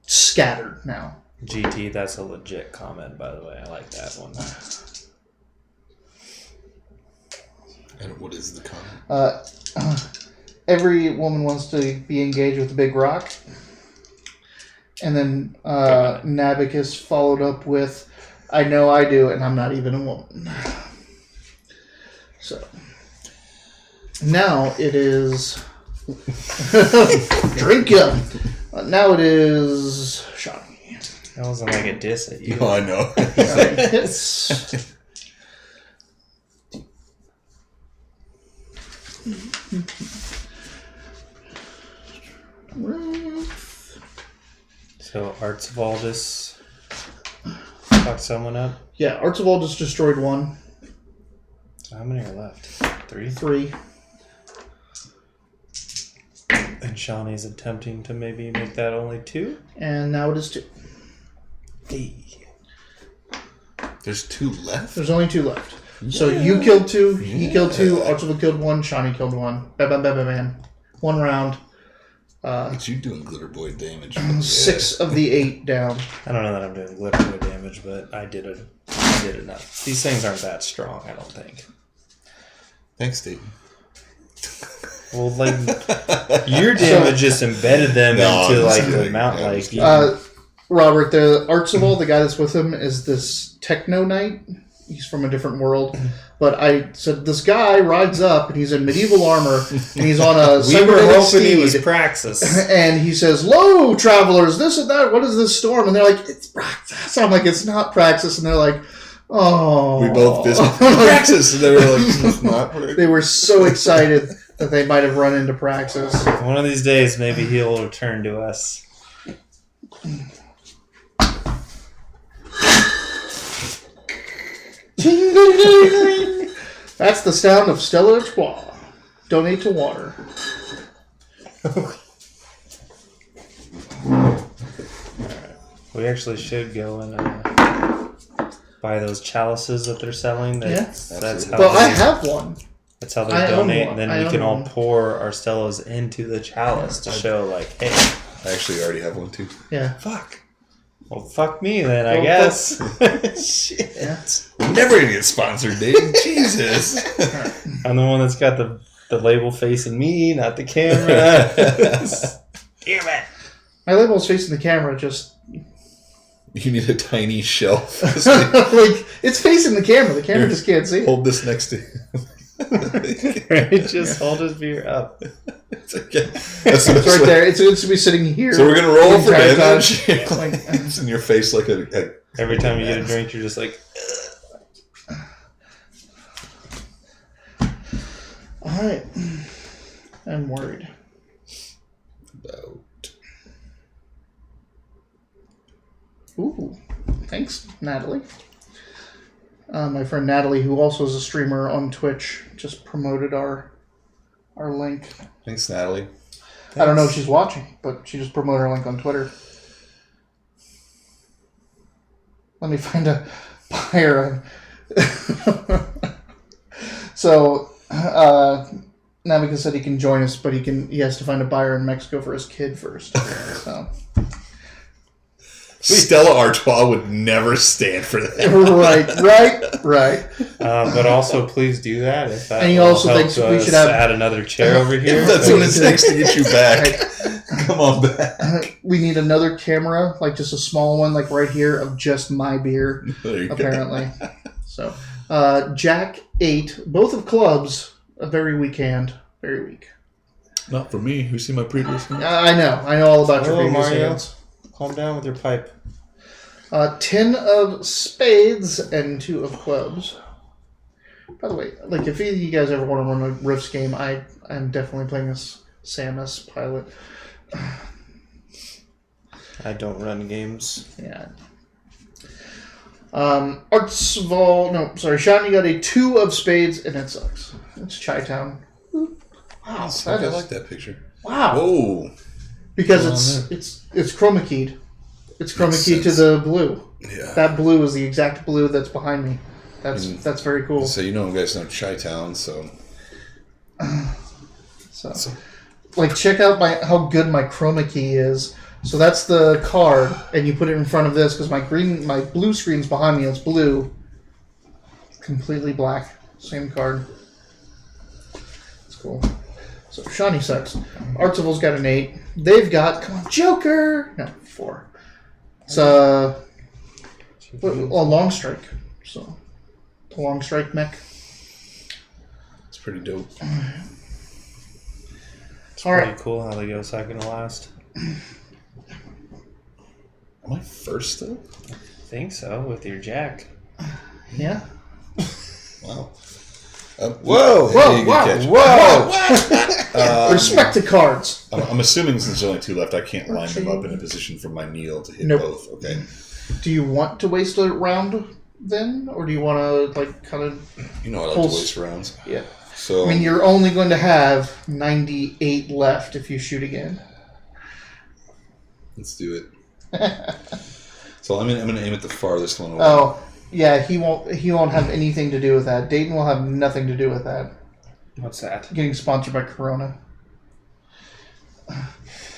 scattered now. GT, that's a legit comment, by the way. I like that one. And what is the comment? Every woman wants to be engaged with a big rock. And then Nabicus followed up with, I know I do, and I'm not even a woman. So, now it is... Drink him! Now it is Shani. That wasn't a diss at you. Oh, I know. Hits. So Archibaldus fucked someone up? Yeah, Archibald just destroyed one. So how many are left? 3? 3. And Shani's attempting to maybe make that only 2? And now it is 2. Hey. There's 2 left? There's only 2 left. So you killed 2, he killed 2, Archibald killed 1, Shani killed 1. Bam, bam, bam, bam, bam. 1 round. But you doing Glitter Boy damage. 6 of the 8 down. I don't know that I'm doing glitter boy damage, but I did enough. These things aren't that strong, I don't think. Thanks, Deyton. Well, like, your damage just embedded them into, like, the mount, like... Robert, the Archibald, the guy that's with him, is this Technoknight. He's from a different world. But I said, this guy rides up, and he's in medieval armor, and he's on a we were hoping he was Praxis. And he says, "Lo, travelers, this and that, what is this storm?" And they're like, "It's Praxis." I'm like, "It's not Praxis." And they're like, "Oh." We both did Praxis, and they were like, "It's not." They were so excited that they might have run into Praxis. One of these days, maybe he'll return to us. That's the sound of Stella Artois. Donate to water. We actually should go and buy those chalices that they're selling. That's how. Well, I have one. That's how they donate, and then we can all one. pour our Stellas into the chalice to show, like, hey. I actually already have one too. Yeah. Fuck. Well, fuck me then, I guess. Shit. Yeah. We're never gonna get sponsored, Deyton. Jesus. I'm the one that's got the label facing me, not the camera. Damn it. My label's facing the camera, just... You need a tiny shelf. like, it's facing the camera. The camera just can't see it. Hold this next to you. Just hold his beer up. It's okay. It's right there. It's going to be sitting here. So we're going to roll for damage. Like, It's in your face like a Every time you get a drink, you're just like... Alright. I'm worried. About. Ooh. Thanks, Natalie. My friend Natalie, who also is a streamer on Twitch, just promoted our link. Thanks, Natalie. I don't know if she's watching, but she just promoted our link on Twitter. Let me find a buyer. So, Navika said he can join us, but he has to find a buyer in Mexico for his kid first. So. Stella Artois would never stand for that. Right. But also, please do that. If that And he will also help thinks we us should have- add another chair over here. If that's what it takes to get you back. Come on back. We need another camera, like just a small one, like right here, of just my beer, There you apparently. So, Jack 8, both of clubs, a very weak hand. Very weak. go. Not for me. Who see my previous one? I know all about your Hello, previous Mario. hands. Calm down with your pipe. 10 of spades and 2 of clubs. By the way, like if either of you guys ever want to run a Rifts game, I'm definitely playing this Samus pilot. I don't run games. Yeah. Shani got a 2 of spades, and it sucks. It's Chi-Town. Wow, I like that picture. Wow. Whoa. Because it's chroma keyed. It's chroma keyed to the blue. Yeah. That blue is the exact blue that's behind me. That's very cool. So you guys know Chi-Town, so like check out how good my chroma key is. So that's the card, and you put it in front of this because my blue screen's behind me. It's blue, completely black. Same card. It's cool. So Shani sucks. Archibald's got an 8. They've got Joker. No, 4. It's a long strike. So the long strike mech. it's pretty dope. It's All right. pretty cool how they go second to last. Am I first though? I think so, with your jack. Yeah. Wow. Whoa! Hey, good catch. Respect to cards. I'm assuming since there's only 2 left, I can't line them up in a position for my kneel to hit Nope. both. Okay. Do you want to waste a round then, or do you want to like kind of? You know, I like to waste rounds. Yeah. So I mean, you're only going to have 98 left if you shoot again. Let's do it. So I'm gonna aim at the farthest one away. Oh, yeah. He won't have anything to do with that. Deyton will have nothing to do with that. What's that? Getting sponsored by Corona.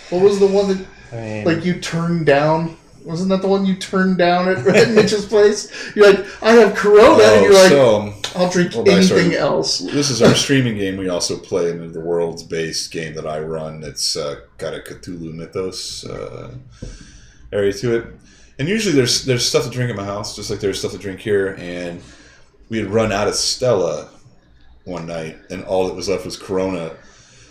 What was the one that like you turned down? Wasn't that the one you turned down at Mitch's place? You're like, I have Corona, and you're like, I'll drink anything else. This is our streaming game. We also play in the worlds-based game that I run. It's got a Cthulhu mythos area to it. And usually there's stuff to drink at my house, just like there's stuff to drink here. And we had run out of Stella one night, and all that was left was Corona.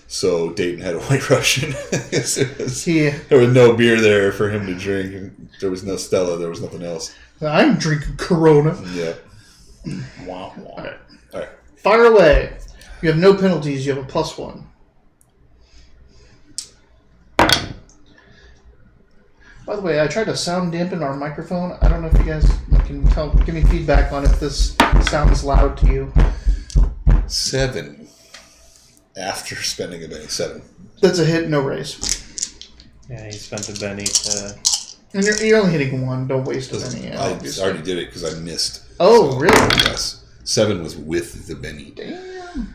So Deyton had a White Russian. There was no beer there for him to drink. There was no Stella. There was nothing else. I'm drinking Corona. Yeah. Wow. All right. Fire away. You have no penalties. You have a +1. By the way, I tried to sound dampen our microphone. I don't know if you guys can give me feedback on if this sounds loud to you. 7. After spending a Benny. 7. That's a hit, no raise. Yeah, he spent a Benny to... And you're only hitting 1. Don't waste a Benny. I already did it because I missed. Oh, so, really? Yes. 7 was with the Benny. Damn.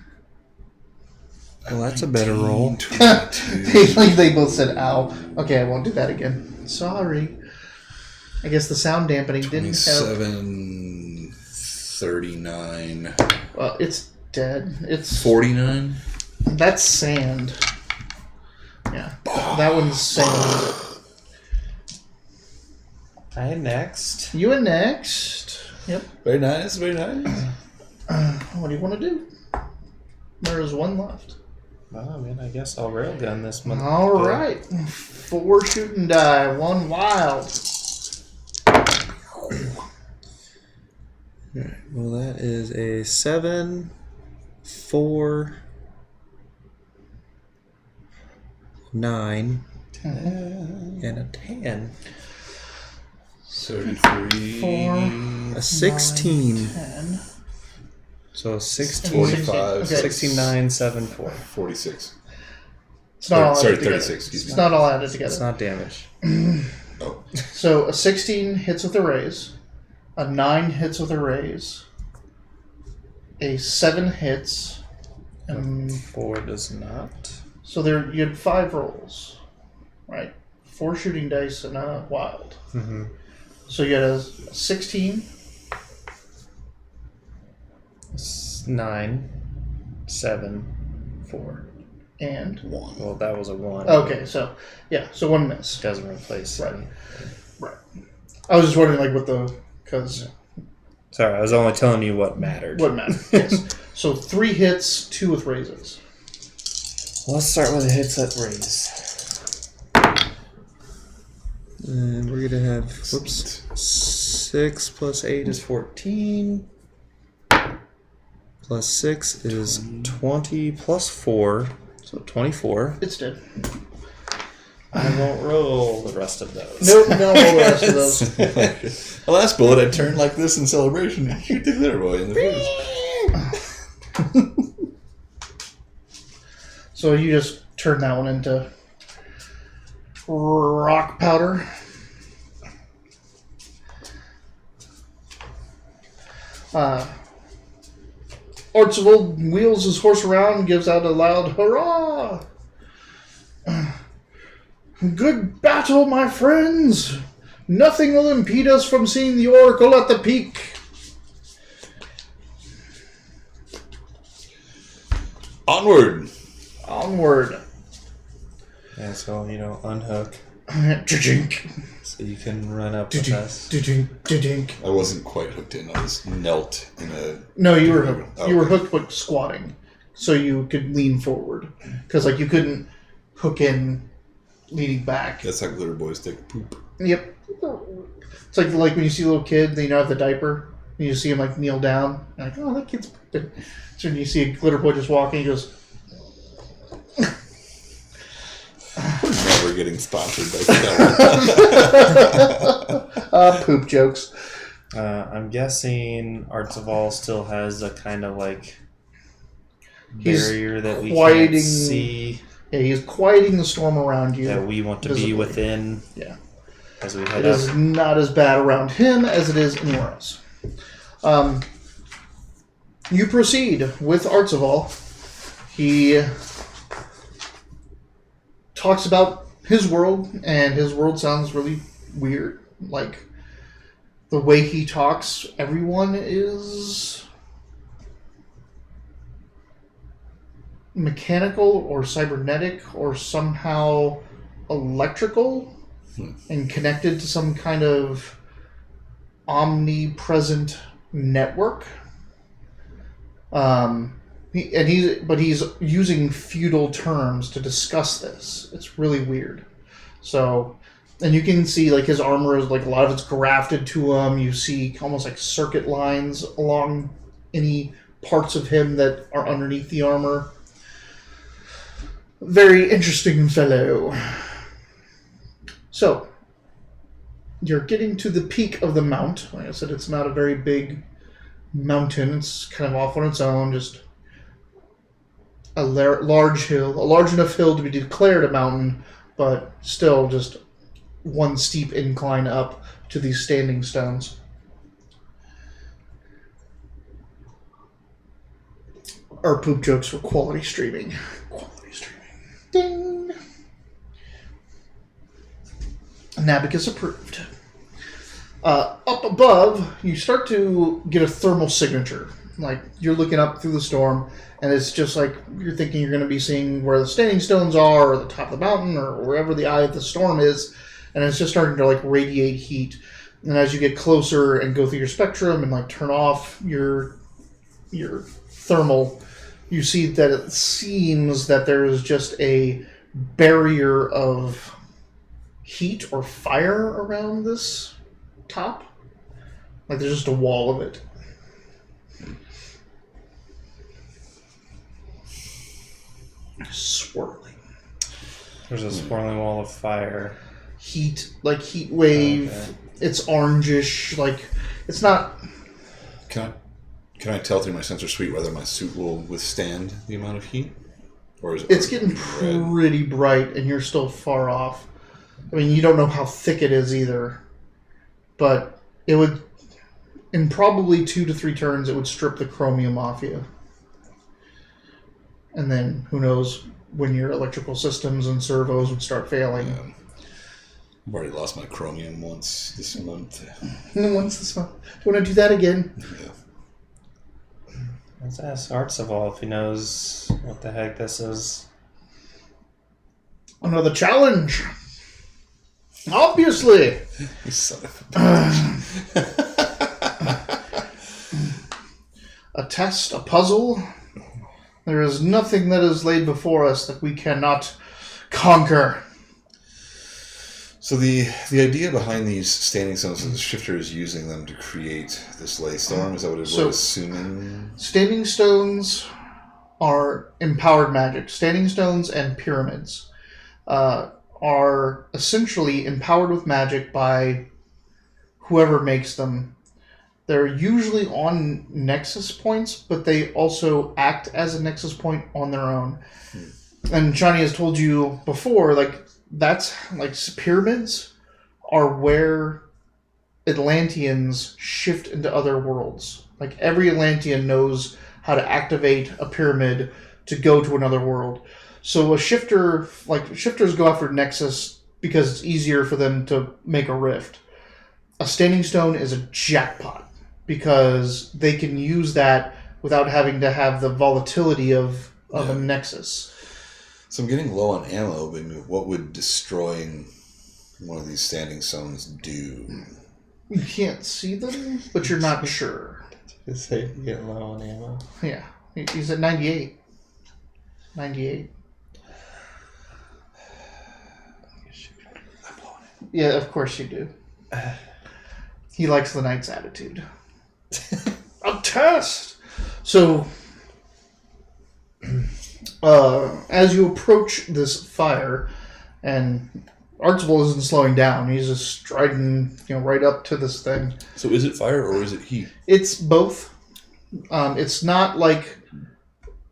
Well, that's a better roll. They both said, ow. Okay, I won't do that again. Sorry. I guess the sound dampening didn't help. 27, 39. Well, it's dead. It's 49? That's sand. Yeah. That one's sand. I next. You are next. Yep. Very nice, very nice. What do you want to do? There is 1 left. Well, I mean, I guess I'll railgun this month. All right. 4 shooting die, 1 wild. Well, that is a 7, 4, 9, 10, and a 10. 33. 4, A 16. 9, 10. So 16. 45. Okay. 69, 7, 4. 46. It's not all Sorry, added 36, together. excuse me. It's not all added together. It's not damage. Oh. So a 16 hits with a raise. A 9 hits with a raise. A 7 hits. And 4 does not. so there you had 5 rolls. Right? 4 shooting dice and a wild. Mm-hmm. So you had a 16. 9, 7, 4. And 1. Well, that was a 1. okay, so yeah, so 1 miss. Doesn't replace Right. any. Right. I was just wondering, like, because Sorry, I was only telling you what mattered. what mattered. Yes. So 3 hits, 2 with raises. Well, let's start with the hits that raise. And we're going to have, 6 plus 8 is 14. Plus 6 is 20 plus 4, so 24. It's dead. I won't roll the rest of those. Nope, no roll the rest of those. The last bullet, I turned like this in celebration and shoot the glitter boy in the face. So you just turn that one into rock powder. Archibald wheels his horse around and gives out a loud hurrah! Good battle, my friends! Nothing will impede us from seeing the oracle at the peak. Onward! Onward. Yeah, so, unhook. Dink. So you can run up with us. Dink. I wasn't quite hooked in. I was knelt in a... No, you were hooked. Oh, You were okay. hooked, but squatting, so you could lean forward. Because you couldn't hook in, leaning back. That's how glitter boys take poop. Yep. It's like when you see a little kid, they have the diaper, and you see him kneel down. You're like, oh, that kid's pooping. So when you see a glitter boy just walking, he goes. We're never getting sponsored by Stella. Poop jokes. I'm guessing Arts of All still has a kind of like barrier that we can't see. Yeah, he's quieting the storm around you. That we want to visibly. be within. Yeah. As we head It is not as bad around him as it is anywhere else. You proceed with Arts of All. He talks about his world, and his world sounds really weird. Like, the way he talks, everyone is mechanical or cybernetic or somehow electrical and connected to some kind of omnipresent network. He's using feudal terms to discuss this. It's really weird. So, and you can see like his armor is like a lot of it's grafted to him. You see almost like circuit lines along any parts of him that are underneath the armor. Very interesting fellow. So, you're getting to the peak of the mount. Like I said, it's not a very big mountain. It's kind of off on its own, just a large hill, a large enough hill to be declared a mountain, but still just one steep incline up to these standing stones. Our poop jokes for quality streaming. Quality streaming. Ding! Nabicus approved. Up above, you start to get a thermal signature. Like, you're looking up through the storm, and it's just like you're thinking you're going to be seeing where the standing stones are, or the top of the mountain, or wherever the eye of the storm is, and it's just starting to, like, radiate heat. And as you get closer and go through your spectrum and, like, turn off your thermal, you see that it seems that there is just a barrier of heat or fire around this top. Like there's just a wall of it. Swirling. There's a swirling wall of fire. Heat, like heat wave. Okay. It's orangish. Like it's not. Can I tell through my sensor suite whether my suit will withstand the amount of heat, or is it? It's getting pretty bright, and you're still far off. I mean, you don't know how thick it is either, but it would, in probably 2 to 3 turns, it would strip the chromium off you. And then, who knows when your electrical systems and servos would start failing. Yeah. I've already lost my chromium once this month. Once this month. Do you want to do that again? Yeah. Let's ask Arts of All if he knows what the heck this is. Another challenge. Obviously. You son of a bitch. A test, a puzzle. There is nothing that is laid before us that we cannot conquer. So the idea behind these standing stones is the shifter is using them to create this lay storm. Is that what we're assuming? Standing stones are empowered magic. Standing stones and pyramids are essentially empowered with magic by whoever makes them. They're usually on nexus points, but they also act as a nexus point on their own. And Shani has told you before, like, that's like pyramids are where Atlanteans shift into other worlds. Like every Atlantean knows how to activate a pyramid to go to another world. So a shifter, like shifters go after Nexus because it's easier for them to make a rift. A standing stone is a jackpot because they can use that without having to have the volatility of a Nexus. So I'm getting low on ammo, but what would destroying one of these standing stones do? You can't see them, but you're not sure. Did you say you get low on ammo? Yeah. He's at 98. 98. Yeah, of course you do. He likes the knight's attitude. A test! So, as you approach this fire, and Archibald isn't slowing down. He's just striding, right up to this thing. So is it fire or is it heat? It's both. It's not like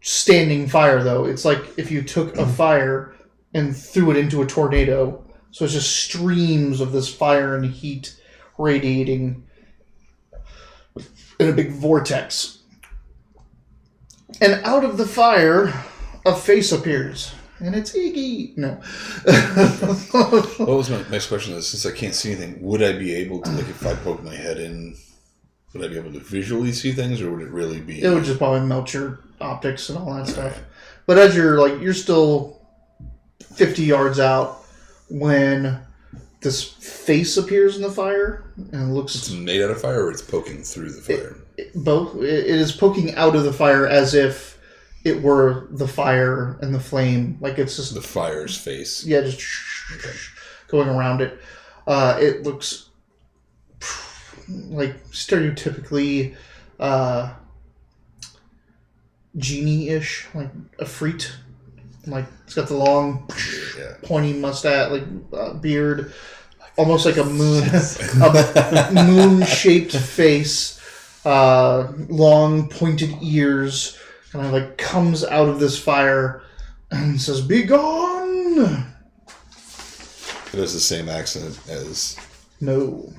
standing fire, though. It's like if you took a fire and threw it into a tornado. So it's just streams of this fire and heat radiating in a big vortex. And out of the fire, a face appears. And it's Iggy. No. What was my next question? Is since I can't see anything, would I be able to, like, if I poke my head in, would I be able to visually see things, or would it really be? It would just probably melt your optics and all that stuff. But as you're still 50 yards out when this face appears in the fire and looks. It's made out of fire, or it's poking through the fire. Both. It is poking out of the fire as if it were the fire and the flame, like it's just the fire's face. Yeah, just going around it. It looks like stereotypically genie-ish, like a freak. Like it's got the long, pointy mustache, like beard, almost like a moon-shaped face, long pointed ears. Kind of like comes out of this fire and says, "Be gone!" It has the same accent as... No,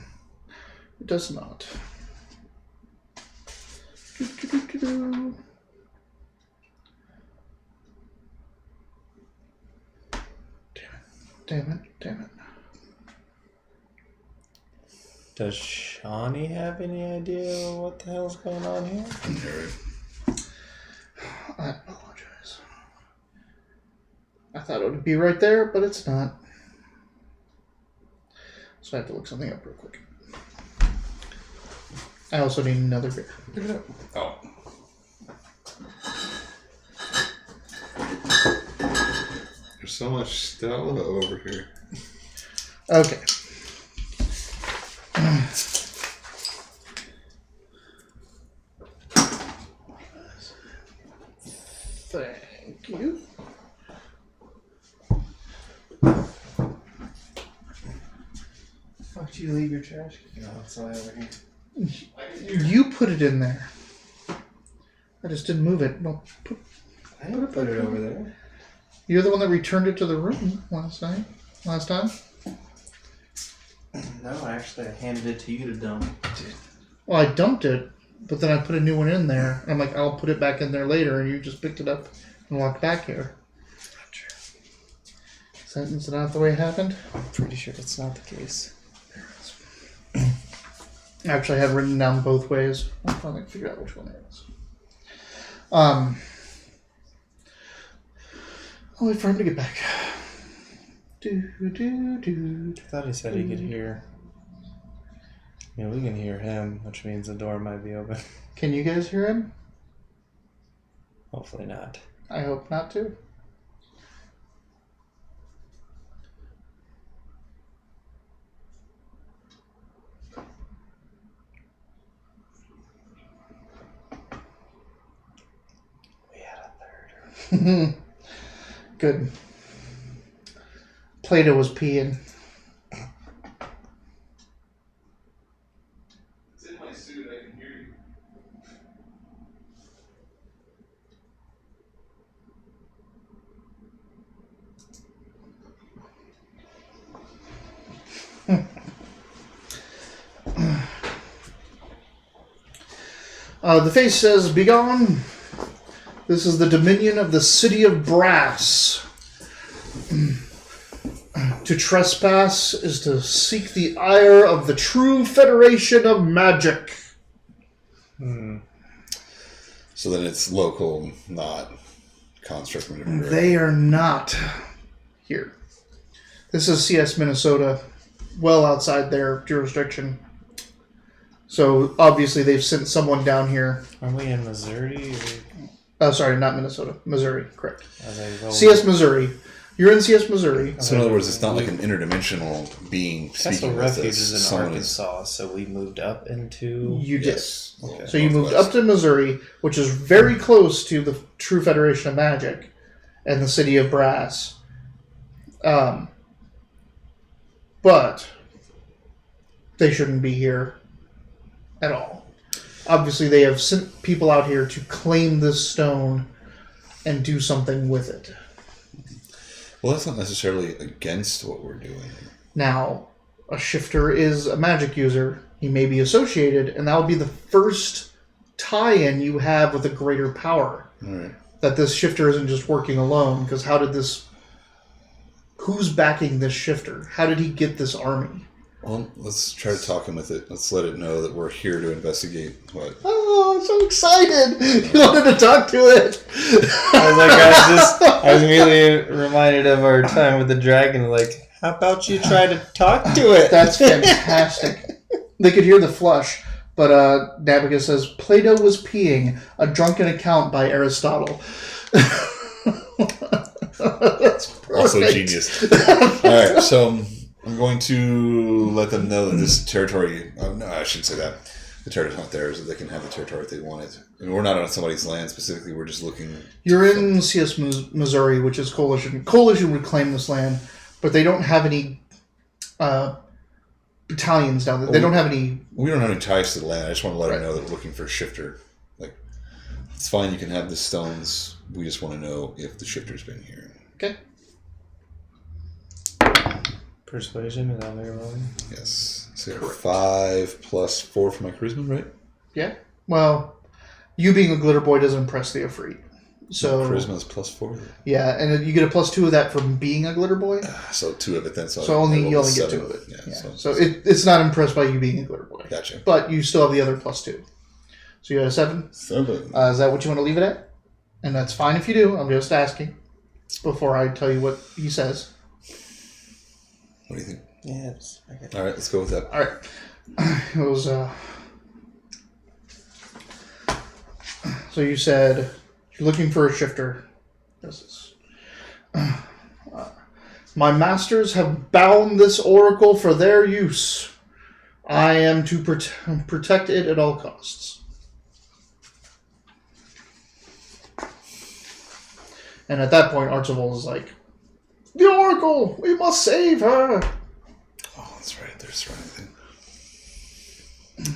it does not. Damn it. Does Shani have any idea what the hell's going on here? I apologize. I thought it would be right there, but it's not. So I have to look something up real quick. I also need another beer. Pick it up. Oh. There's so much Stella over here. Okay. Thank you. Fuck, you leave your trash can outside over here. You put it in there. I just didn't move it. Well, I didn't put it over there. You're the one that returned it to the room last time. No, actually, I handed it to you to dump. Well, I dumped it, but then I put a new one in there. I'm like, I'll put it back in there later, and you just picked it up and walked back here. Is that not the way it happened? I'm pretty sure that's not the case. Actually, I had written down both ways. I'll finally figure out which one it is. I'll wait for him to get back. I thought he said he could hear. Yeah, we can hear him, which means the door might be open. Can you guys hear him? Hopefully not. I hope not too. We had a third. Good. Plato was peeing. It's in my suit, I can hear you. The face says, "Begone! This is the dominion of the city of brass. To trespass is to seek the ire of the true federation of magic." So then it's local, not construct maneuver. They are not here. This is CS Minnesota, well outside their jurisdiction. So obviously they've sent someone down here. Are we in Missouri? Sorry, not Minnesota. Missouri, correct. Or CS Missouri. You're in CS Missouri. So in other words, it's not like an interdimensional being Castle speaking with Refuge us. is in Someone Arkansas, so we moved up into... You did. Yes. Okay. So you moved up to Missouri, which is very close to the true Federation of Magic and the city of Brass. but they shouldn't be here at all. Obviously, they have sent people out here to claim this stone and do something with it. Well, that's not necessarily against what we're doing. Now, a shifter is a magic user. He may be associated, and that will be the first tie-in you have with a greater power. All right. That this shifter isn't just working alone, because who's backing this shifter? How did he get this army? Well, let's try to talk him with it. Let's let it know that we're here to investigate what. Oh, I'm so excited! You wanted to talk to it. I was immediately reminded of our time with the dragon. Like, how about you try to talk to it? That's fantastic. They could hear the flush, but Naviga says Plato was peeing. A drunken account by Aristotle. That's perfect. Also genius. All right, so I'm going to let them know that this territory. No, I shouldn't say that. The territory's not theirs. That they can have the territory if they want it. And we're not on somebody's land specifically. We're just looking. You're in CS Missouri, which is Coalition. Coalition would claim this land, but they don't have any battalions down there. They don't have any. We don't have any ties to the land. I just want to let them know that we're looking for a shifter. Like, it's fine. You can have the stones. We just want to know if the shifter's been here. Okay. Persuasion without me rolling? Yes. So 5 plus 4 for my charisma, right? Yeah. Well, you being a glitter boy doesn't impress the Efreet. So charisma is plus 4. Then. Yeah, and you get a plus 2 of that from being a glitter boy. So 2 of it then. So you only get 2 of it. Yeah. So it's not impressed by you being a glitter boy. Gotcha. But you still have the other plus 2. So you got a 7. 7. Is that what you want to leave it at? And that's fine if you do. I'm just asking before I tell you what he says. What do you think? Yes. Okay. All right, let's go with that. All right. It was. So you said you're looking for a shifter. This is. My masters have bound this oracle for their use. I am to protect it at all costs. And at that point, Archibald is like, "The oracle! We must save her!" Oh, that's right. They're surrounding thing.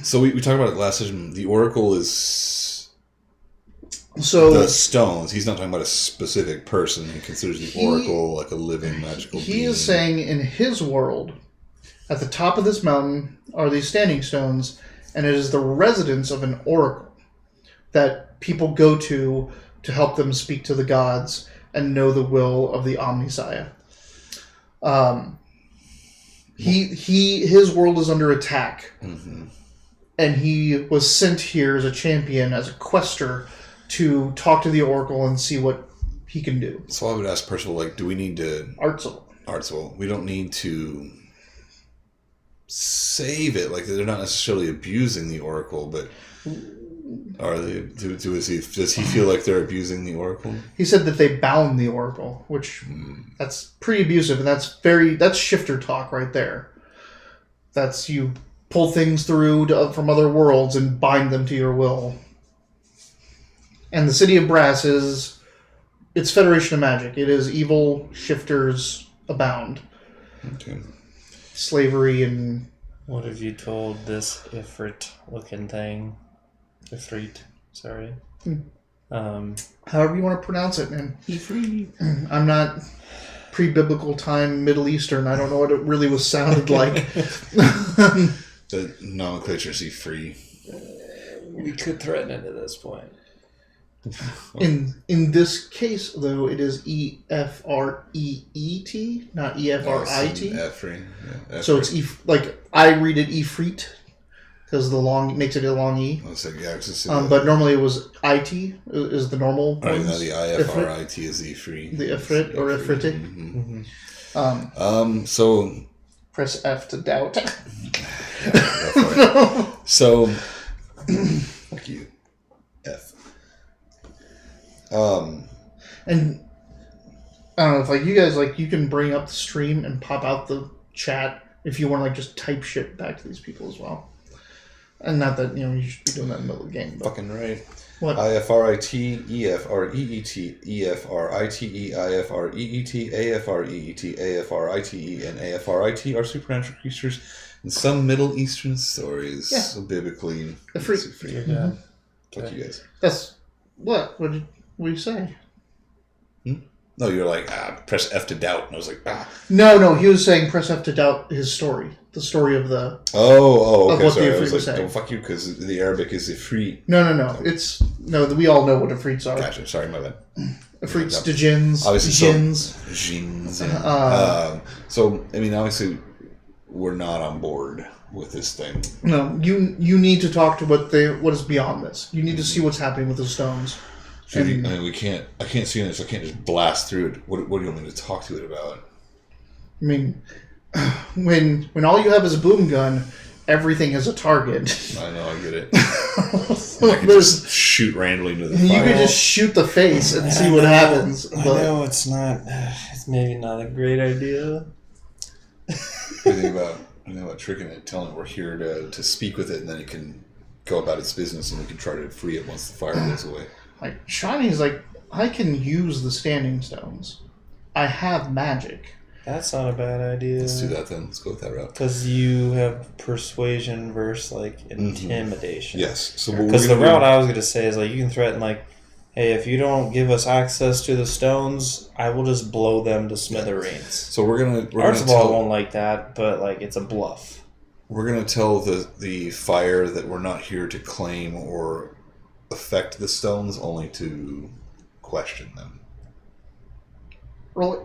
So we talked about it last session. The oracle is the stones. He's not talking about a specific person. He considers the oracle like a living magical being. He is saying in his world, at the top of this mountain are these standing stones, and it is the residence of an oracle that people go to help them speak to the gods and know the will of the Omnissiah. His world is under attack, and he was sent here as a champion, as a quester, to talk to the oracle and see what he can do. So I would ask Percival, like, do we need to... Artzel. We don't need to save it. Like, they're not necessarily abusing the oracle, but... Are they? Does he feel like they're abusing the oracle? He said that they bound the oracle, which that's pretty abusive, and that's shifter talk right there. That's you pull things through from other worlds and bind them to your will. And the City of Brass it's Federation of Magic. It is evil shifters abound. Okay. Slavery and... What have you told this Ifrit-looking thing? Ifrit, sorry. However you want to pronounce it, man. Ifrit. I'm not pre-biblical time Middle Eastern. I don't know what it really was sounded like. The nomenclature is free. We could threaten it at this point. In this case, though, it is E-F-R-E-E-T, not E-F-R-I-T. Yeah, so it's I read it Ifrit because makes it a long E. But normally it was I-T is the normal one. Right, now the I-F-R-I-T is Ifrit. The Ifrit or Ifritic. So press F to doubt. So fuck you. F. And I don't know if you guys you can bring up the stream and pop out the chat if you want to just type shit back to these people as well. And not that you should be doing that in the middle of the game. But. Fucking right. What? IFRIT, EFREET, EFRITE, IFREET, AFREET, AFRITE, and AFRIT are supernatural creatures in some Middle Eastern stories. Yeah. So biblically. Yeah. Fuck you guys. That's what? What did you say? No, you're like, press F to doubt. And I was like, No, he was saying press F to doubt his story. The story of the... okay. Of what Sorry, the I was Ifrit was like, saying. don't fuck you, because the Arabic is Ifrit. No. It's... No, we all know what Afrits are. Gotcha, sorry, my bad. Afrits, the jinns, Obviously, jinns. So, I mean, obviously, we're not on board with this thing. No, you need to talk to what is beyond this. You need to see what's happening with the stones. I mean, I can't see this. I can't just blast through it. What do you want me to talk to it about? I mean, when all you have is a boom gun, everything is a target. I know, I get it. I could just shoot randomly into the fire. You could just shoot the face and see what happens. I know it's not. It's maybe not a great idea. I think about tricking it, telling it we're here to speak with it, and then it can go about its business, and we can try to free it once the fire goes away. Like Shani's like, I can use the standing stones. I have magic. That's not a bad idea. Let's do that then. Let's go with that route. Because you have persuasion versus like intimidation. Yes. So because the route I was going to say is like you can threaten like, hey, if you don't give us access to the stones, I will just blow them to smithereens. So we're gonna won't like that, but like it's a bluff. We're gonna tell the fire that we're not here to claim or affect the stones, only to question them. Roll it.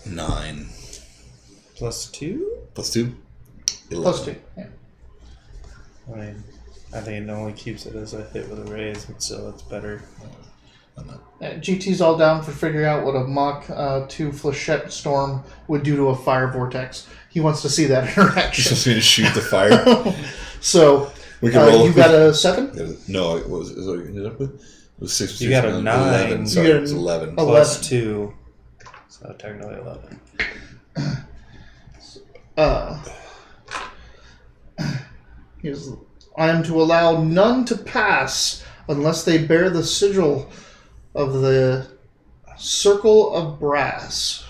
Nine. Plus 2? Plus 2? 11. Plus 2. Yeah. I mean, I think it only keeps it as a hit with a raise, but still it's better. GT's all down for figuring out what a Mach 2 Flechette Storm would do to a fire vortex. He wants to see that interaction. Just going to shoot the fire. So, we can roll. You got a 7? No, what was it ended up with? It was 6. You got a 9. 11. Sorry, it was 11. Plus 2. So technically 11. I am to allow none to pass unless they bear the sigil of the Circle of Brass.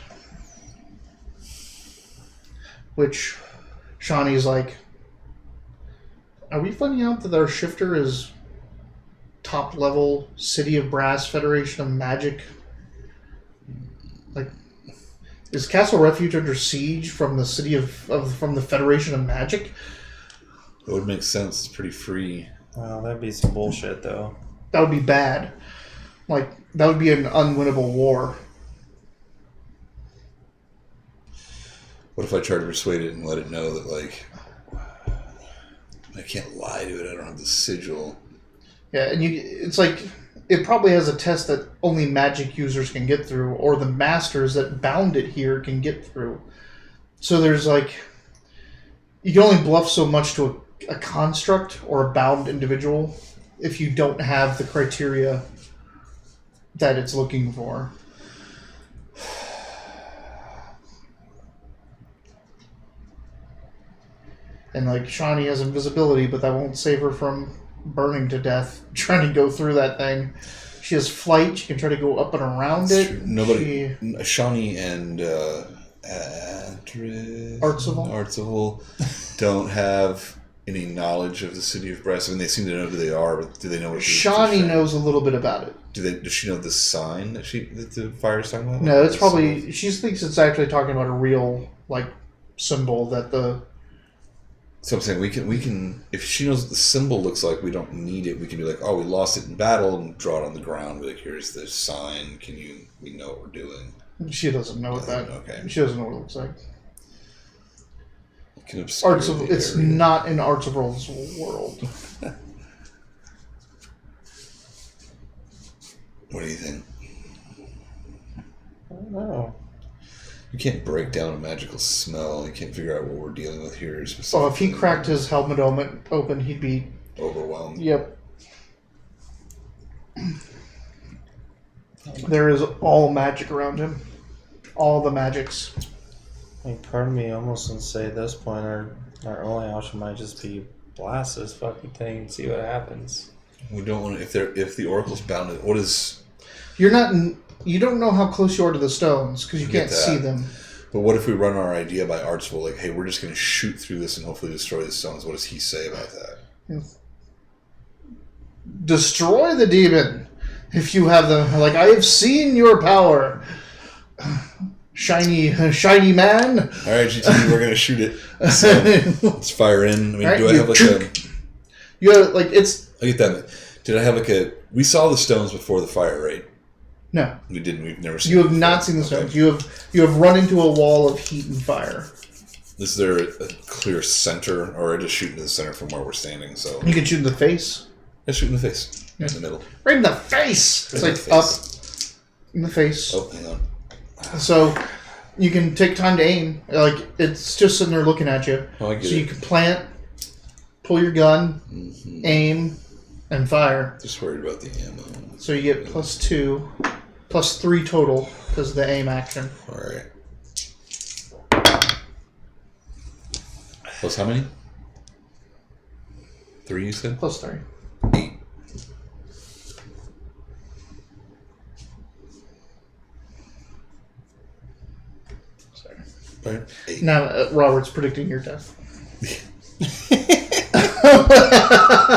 Which Shani's like, are we finding out that our shifter is top level City of Brass Federation of Magic? Like, is Castle Refuge under siege from the city from the Federation of Magic? It would make sense. It's pretty free. Well, that'd be some bullshit, though. That would be bad. Like, that would be an unwinnable war. What if I try to persuade it and let it know that, like, I can't lie to it. I don't have the sigil. Yeah, and it's like, it probably has a test that only magic users can get through, or the masters that bound it here can get through. So there's like, you can only bluff so much to a construct or a bound individual if you don't have the criteria that it's looking for. And like, Shani has invisibility, but that won't save her from burning to death trying to go through that thing. She has flight. She can try to go up and around it. Shani and Artzival don't have any knowledge of the City of Brass. I mean, they seem to know who they are, but do they know what Shani knows a little bit about it. Does she know the sign that the fire is talking about? No, it's probably... She thinks it's actually talking about a real, like, symbol that the... So I'm saying we can if she knows what the symbol looks like, we don't need it. We can be like, oh, we lost it in battle, and draw it on the ground. Be like, here's the sign. We know what we're doing. She doesn't know what that. Okay. She doesn't know what it looks like. It can obscure it's not in Artzival's world. What do you think? I don't know. You can't break down a magical smell. You can't figure out what we're dealing with here. So if he cracked his helmet open, he'd be... overwhelmed. Yep. There is all magic around him. All the magics. I mean, part of me almost would say at this point our Our only option might just be blast this fucking thing and see what happens. We don't want to. If the oracle's bound, what is? You don't know how close you are to the stones because you can't see them. But what if we run our idea by Artsville? Like, hey, we're just going to shoot through this and hopefully destroy the stones. What does he say about that? Destroy the demon if you have them. Like, I have seen your power, shiny man. All right, GT, we're going to shoot it. So, let's fire in. I mean, do I have like a? You have like it's. I get that. Did I have like a? We saw the stones before the fire, right? No, we didn't. We've never seen. You have not seen the stones. You have run into a wall of heat and fire. Is there a clear center, or I just shoot into the center from where we're standing? So you can shoot in the face. I shoot in the face, in the middle, right in the face. It's like up in the face. Oh, hang on. So you can take time to aim. Like it's just sitting there looking at you. Oh, I get so it. You can plant, pull your gun, aim, and fire. Just worried about the ammo. So you get +2, +3 total because of the aim action. All right. Plus how many? 3, you said? +3. 8. Sorry. Right. 8. Now Robert's predicting your death.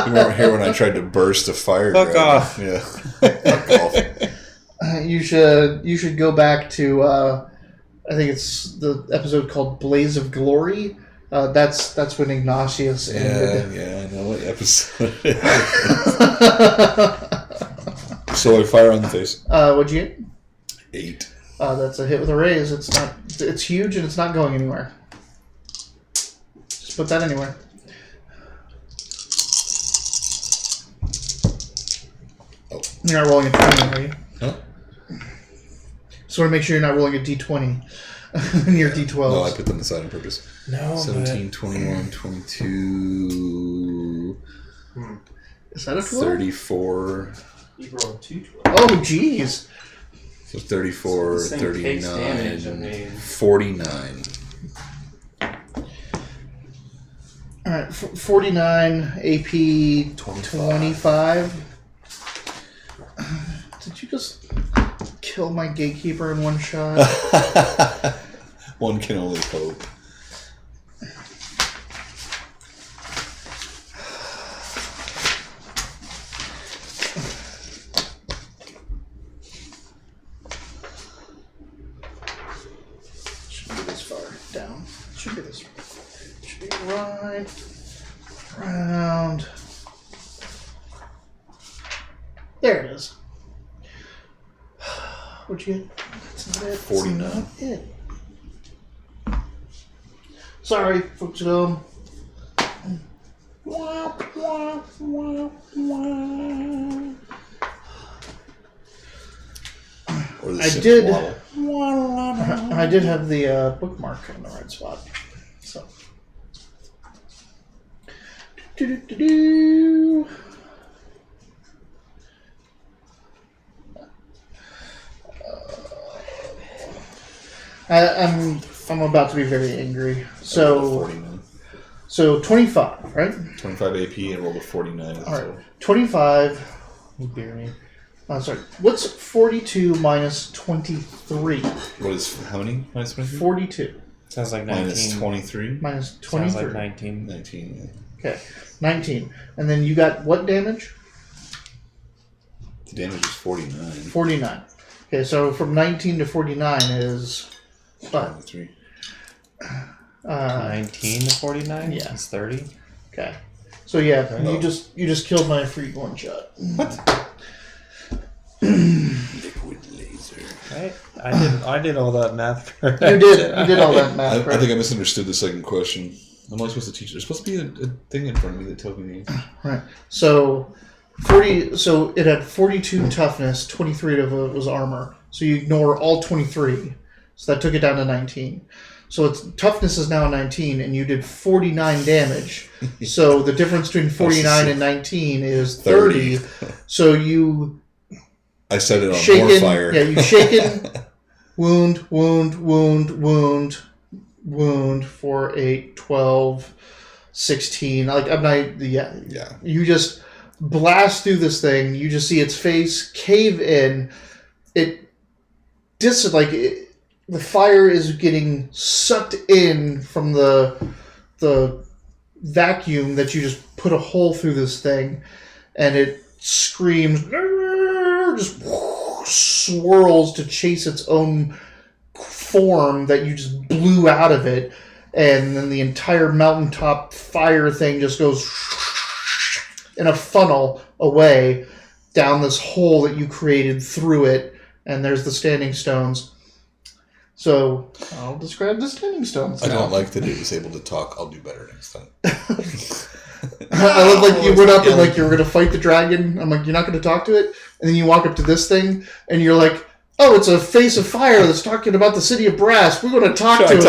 You weren't here when I tried to burst a fire. Fuck off. Yeah. Fuck off. You should go back to I think it's the episode called Blaze of Glory. That's when Ignatius ended. Yeah, I know what episode it is. So I fire on the face. What'd you get? 8. That's a hit with a raise. It's huge and it's not going anywhere. Just put that anywhere. Oh. You're not rolling a 20, are you? Huh? Just want to make sure you're not rolling a d20 in your d12. No, I put them aside on purpose. No, 17, 21, 22... Is that a 12? 34... You rolled 2 12. Oh, jeez. So 34, This thing takes 39, damage, I mean. 49. Alright, 49, AP 25. Did you just kill my gatekeeper in one shot? One can only hope. Shouldn't be this far down. Should be this. Should be right around. There it is. What'd you get? That's not it. 49. That's not it. Sorry, folks at home. Or the I Sims did. waddle. I did have the bookmark in the right spot. So. Do-do-do-do. I'm about to be very angry. So 49. So 25, right? 25 AP and rolled a 49. All right. 25. You beer me. Sorry. What's 42 minus 23? What is, how many? Minus 23? 42 Sounds like 19. Minus 23? minus 23. Sounds like 19. 19, yeah. Okay. 19. And then you got what damage? The damage is 49. 49. Okay, so from 19 to 49 is what? 23. 19 to 49? Yeah. That's 30. Okay. So yeah, Oh. you just killed my free one shot. What? Liquid laser. I did all that math correct. You did all that math. I Right? think I misunderstood the second question. Am I supposed to teach? There's supposed to be a thing in front of me that tells me the answer. Right. So 40. So it had 42 toughness. 23 of it was armor. So you ignore all 23. So that took it down to 19. So its toughness is now 19, and you did 49 damage. So the difference between 49 and 19 is 30. So you I set it on shaken. more fire. Yeah, you shaken. Wound, 4, 8, 12, 16. Like I'm not. Yeah. Yeah. You just blast through this thing. You just see its face cave in. The fire is getting sucked in from the vacuum that you just put a hole through this thing, and it screams, just swirls to chase its own form that you just blew out of it, and then the entire mountaintop fire thing just goes in a funnel away down this hole that you created through it, and there's the standing stones. So I'll describe the standing stones now. I don't like that it was able to talk. I'll do better next time. I look like you went up and like you were going to fight the dragon. I'm like, you're not going to talk to it? And then you walk up to this thing and you're like, oh, it's a face of fire that's talking about the city of brass. We're going to talk to it.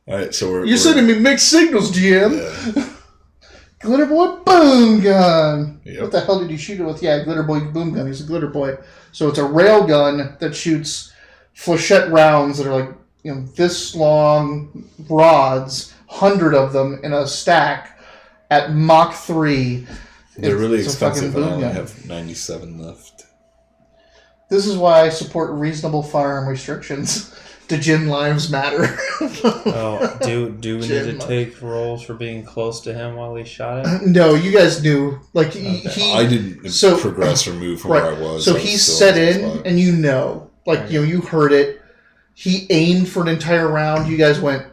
All right, so you're sending me mixed signals, GM. Yeah. Glitter boy boom gun. Yep. What the hell did you shoot it with? Yeah, glitter boy boom gun. He's a glitter boy. So it's a rail gun that shoots flechette rounds that are like, this long rods, 100 of them in a stack at Mach 3. They're really expensive, and I only gun. have 97 left. This is why I support reasonable firearm restrictions. Djinn lives matter. Oh, do we need to take rolls for being close to him while he shot it? No, you guys knew. Like I didn't progress or move from where I was. So he set in, and you heard it. He aimed for an entire round. You guys went.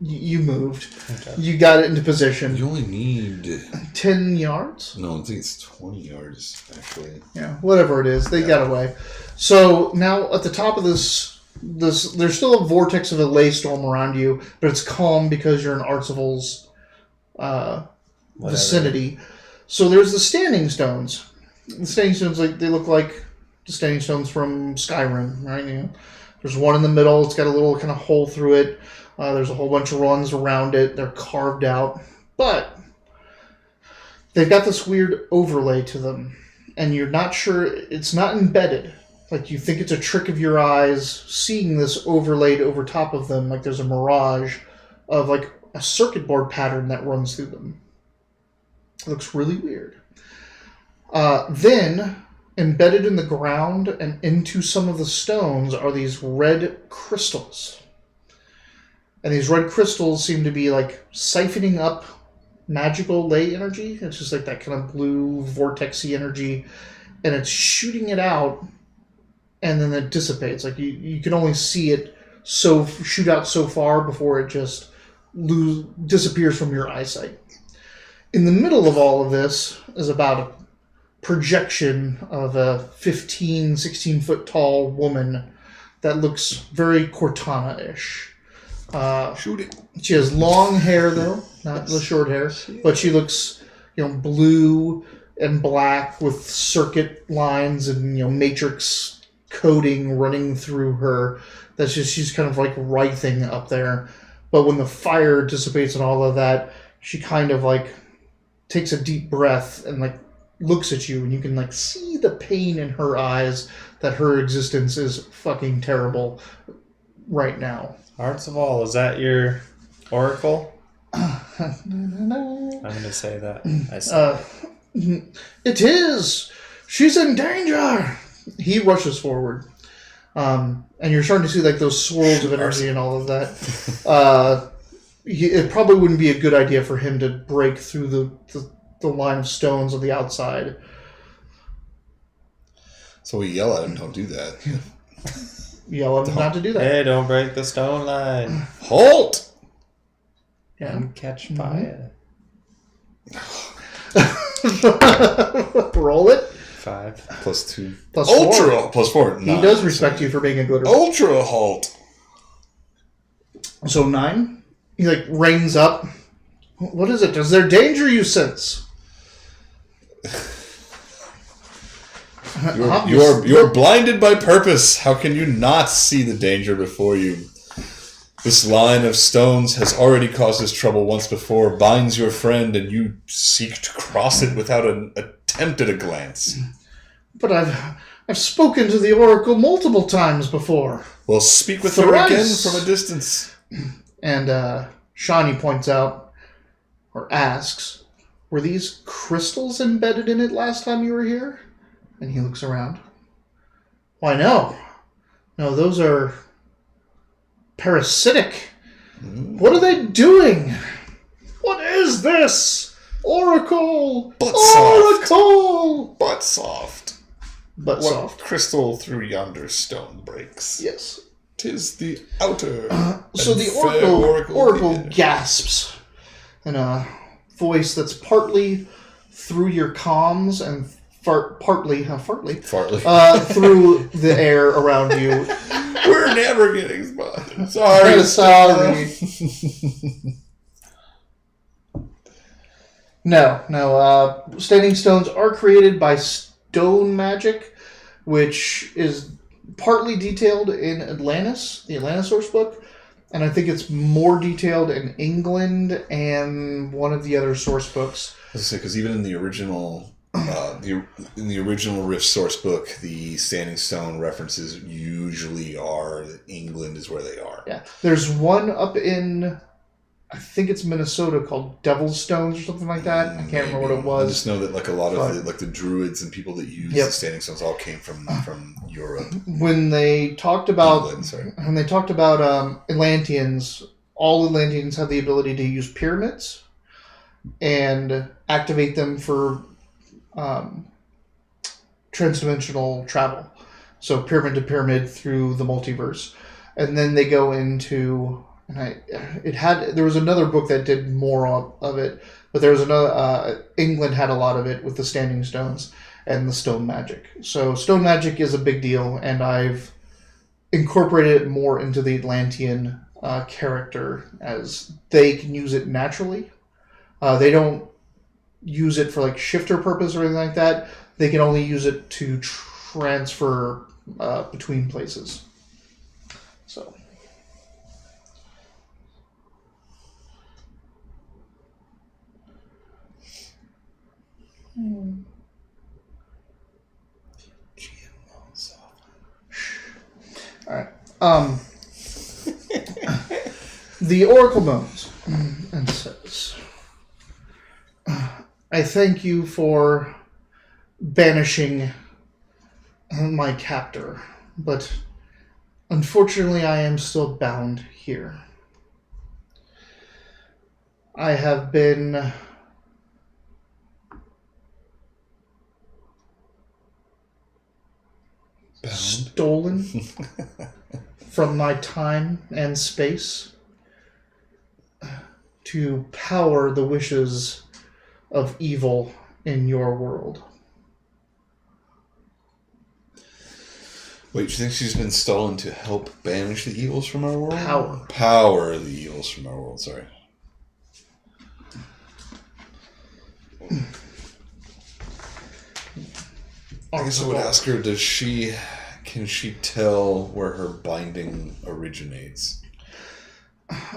You moved. Okay. You got it into position. You only need 10 yards. No, I think it's 20 yards actually. Yeah, whatever it is, they got away. So now at the top of this, there's still a vortex of a ley storm around you, but it's calm because you're in Arcival's vicinity. So there's the standing stones. The standing stones, they look like the standing stones from Skyrim, right? There's one in the middle. It's got a little kind of hole through it. There's a whole bunch of runs around it. They're carved out, but they've got this weird overlay to them, and you're not sure. It's not embedded. Like, you think it's a trick of your eyes seeing this overlaid over top of them, like there's a mirage of like a circuit board pattern that runs through them. It looks really weird. Then, embedded in the ground and into some of the stones are these red crystals. And these red crystals seem to be like siphoning up magical ley energy. It's just like that kind of blue vortexy energy, and it's shooting it out. And then it dissipates. Like you can only see it shoot out so far before it just disappears from your eyesight. In the middle of all of this is about a projection of a 15, 16 foot tall woman that looks very Cortana-ish. Shoot it. She has long hair though, not the short hair, but she looks, blue and black with circuit lines and matrix coding running through her. That's just, she's kind of like writhing up there. But when the fire dissipates and all of that, she kind of like takes a deep breath and like looks at you, and you can like see the pain in her eyes that her existence is fucking terrible right now. Hearts of All, is that your oracle? I'm going to say that. It is! She's in danger! He rushes forward. And you're starting to see like those swirls of energy and all of that. It probably wouldn't be a good idea for him to break through the line of stones on the outside. So we yell at him, don't do that. Yell at him not to do that. Hey, don't break the stone line. Halt! Yeah. And catch fire. Roll it. 5. +2. +4. Ultra! +4. He does respect you for being a glitter. Ultra halt! So 9. He like reins up. What is it? Is there danger you sense? You're blinded by purpose. How can you not see the danger before you? This line of stones has already caused us trouble once before, binds your friend, and you seek to cross it without an attempt at a glance. But I've spoken to the Oracle multiple times before. Well, speak with her again from a distance. And Shani points out, or asks, were these crystals embedded in it last time you were here? And he looks around. Why, no. No, those are parasitic. What are they doing? What is this? Oracle! Butt Oracle! Butt soft. Butt soft. Crystal through yonder stone breaks. Yes. 'Tis the outer. So the Oracle gasps in a voice that's partly through your comms and partly through the air around you. We're never getting spotted. Sorry. No. Standing stones are created by stone magic, which is partly detailed in Atlantis, the Atlantis source book, and I think it's more detailed in England and one of the other source books. I was because even in the original, in the original Rift source book, the standing stone references usually are that England is where they are. Yeah, there's one up in, I think it's Minnesota, called Devil's Stones or something like that. I can't remember what it was. I just know that like a lot of the druids and people that use the standing stones all came from Europe. When they talked about England, Atlanteans, all Atlanteans have the ability to use pyramids and activate them for transdimensional travel. So pyramid to pyramid through the multiverse, and then they go into. There was another book that did more of it, but there was another. England had a lot of it with the standing stones and the stone magic. So stone magic is a big deal, and I've incorporated it more into the Atlantean character as they can use it naturally. They don't use it for like shifter purpose or anything like that. They can only use it to transfer between places. So. Alright. The Oracle moans and says, I thank you for banishing my captor, but unfortunately I am still bound here. I have been stolen from my time and space to power the wishes of evil in your world. Wait, you think she's been stolen to help banish the evils from our world? Power the evils from our world, sorry. I guess I would ask her, can she tell where her binding originates?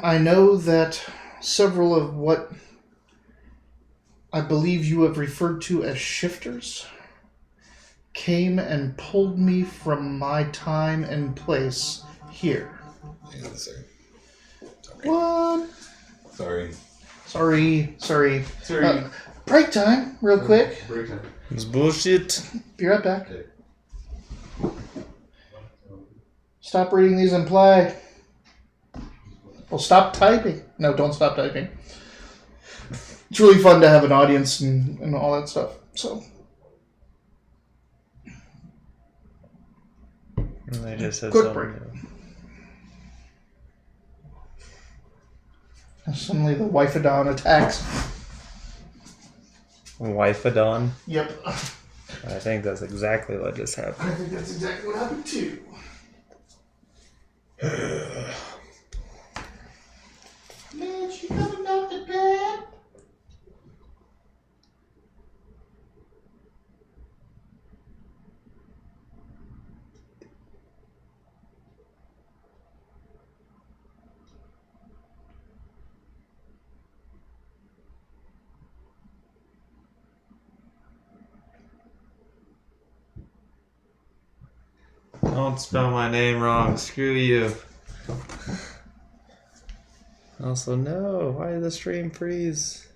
I know that several of what I believe you have referred to as shifters came and pulled me from my time and place here. Hang on a second. Sorry. What? Sorry. Break time, real quick. Break time. It's bullshit. Be right back. Okay. Stop reading these and play. Well, stop typing. No, don't stop typing. It's really fun to have an audience and all that stuff. So. And they just said Quick break. Suddenly the Wifedon attacks. Wifedon? Yep. I think that's exactly what just happened. I think that's exactly what happened too. Mitch, you coming back to bed? Don't spell my name wrong. Screw you. Also, no. Why did the stream freeze?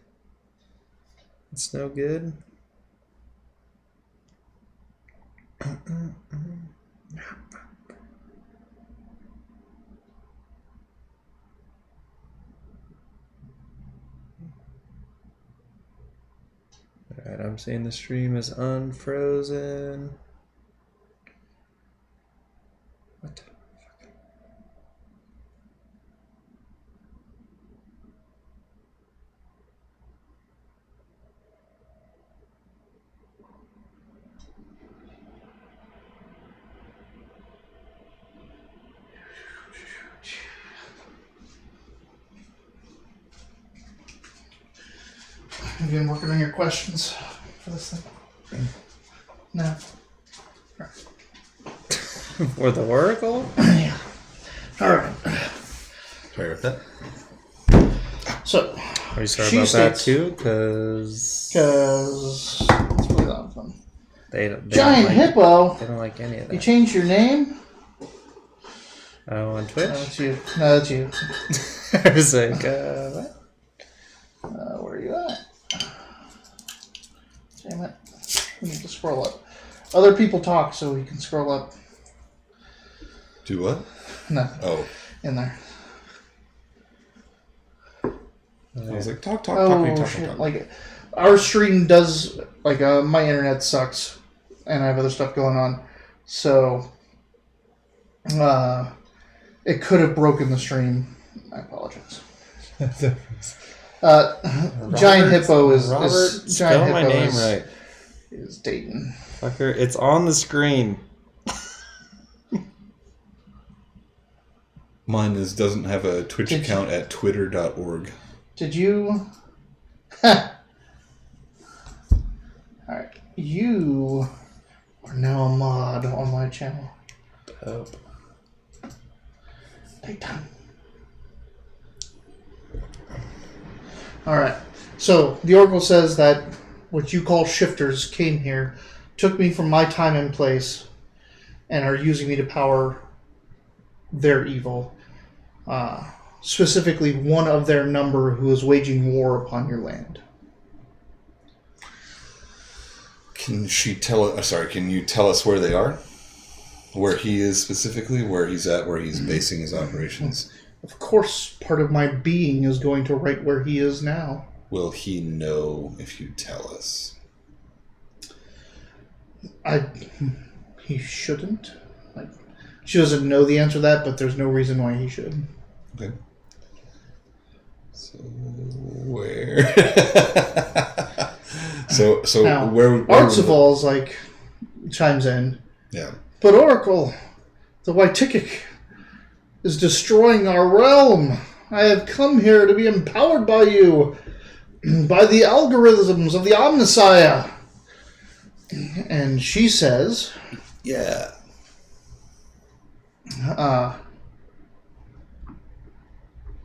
It's no good. Alright, I'm saying the stream is unfrozen. What? Have you been working on your questions for this thing? No. For the Oracle? Yeah. All right. Sorry about that. So, Are you sorry she about that states- too? Because it's really a lot of fun. they Giant don't like, hippo. They don't like any of You that. changed your name? Oh, on Twitch? No, that's you. No, that's you. I was like, what? Where are you at? Damn it. We need to scroll up. Other people talk so we can scroll up. Do what? No, Oh. in there. I was like, talk. Oh, shit. Like, our stream does, like, my internet sucks, and I have other stuff going on, so, it could have broken the stream. I apologize. Giant Hippo is Robert, Giant spell Hippo my name is, right. is Deyton. Fucker, it's on the screen. Mine doesn't have a Twitch Did account at twitter.org. Did you? Alright. You are now a mod on my channel. Dope. Deyton. Alright. So, the Oracle says that what you call shifters came here, took me from my time and place, and are using me to power their evil. Specifically, one of their number who is waging war upon your land. Can you tell us where they are? Where he is specifically, where he's at, where he's basing his operations? Of course, part of my being is going to right where he is now. Will he know if you tell us? He shouldn't. She doesn't know the answer to that, but there's no reason why he should. Okay. So where? so Now, where Artsival's chimes in. Yeah. But Oracle, the White-Tikik is destroying our realm. I have come here to be empowered by you, by the algorithms of the Omnissiah. And she says, Yeah.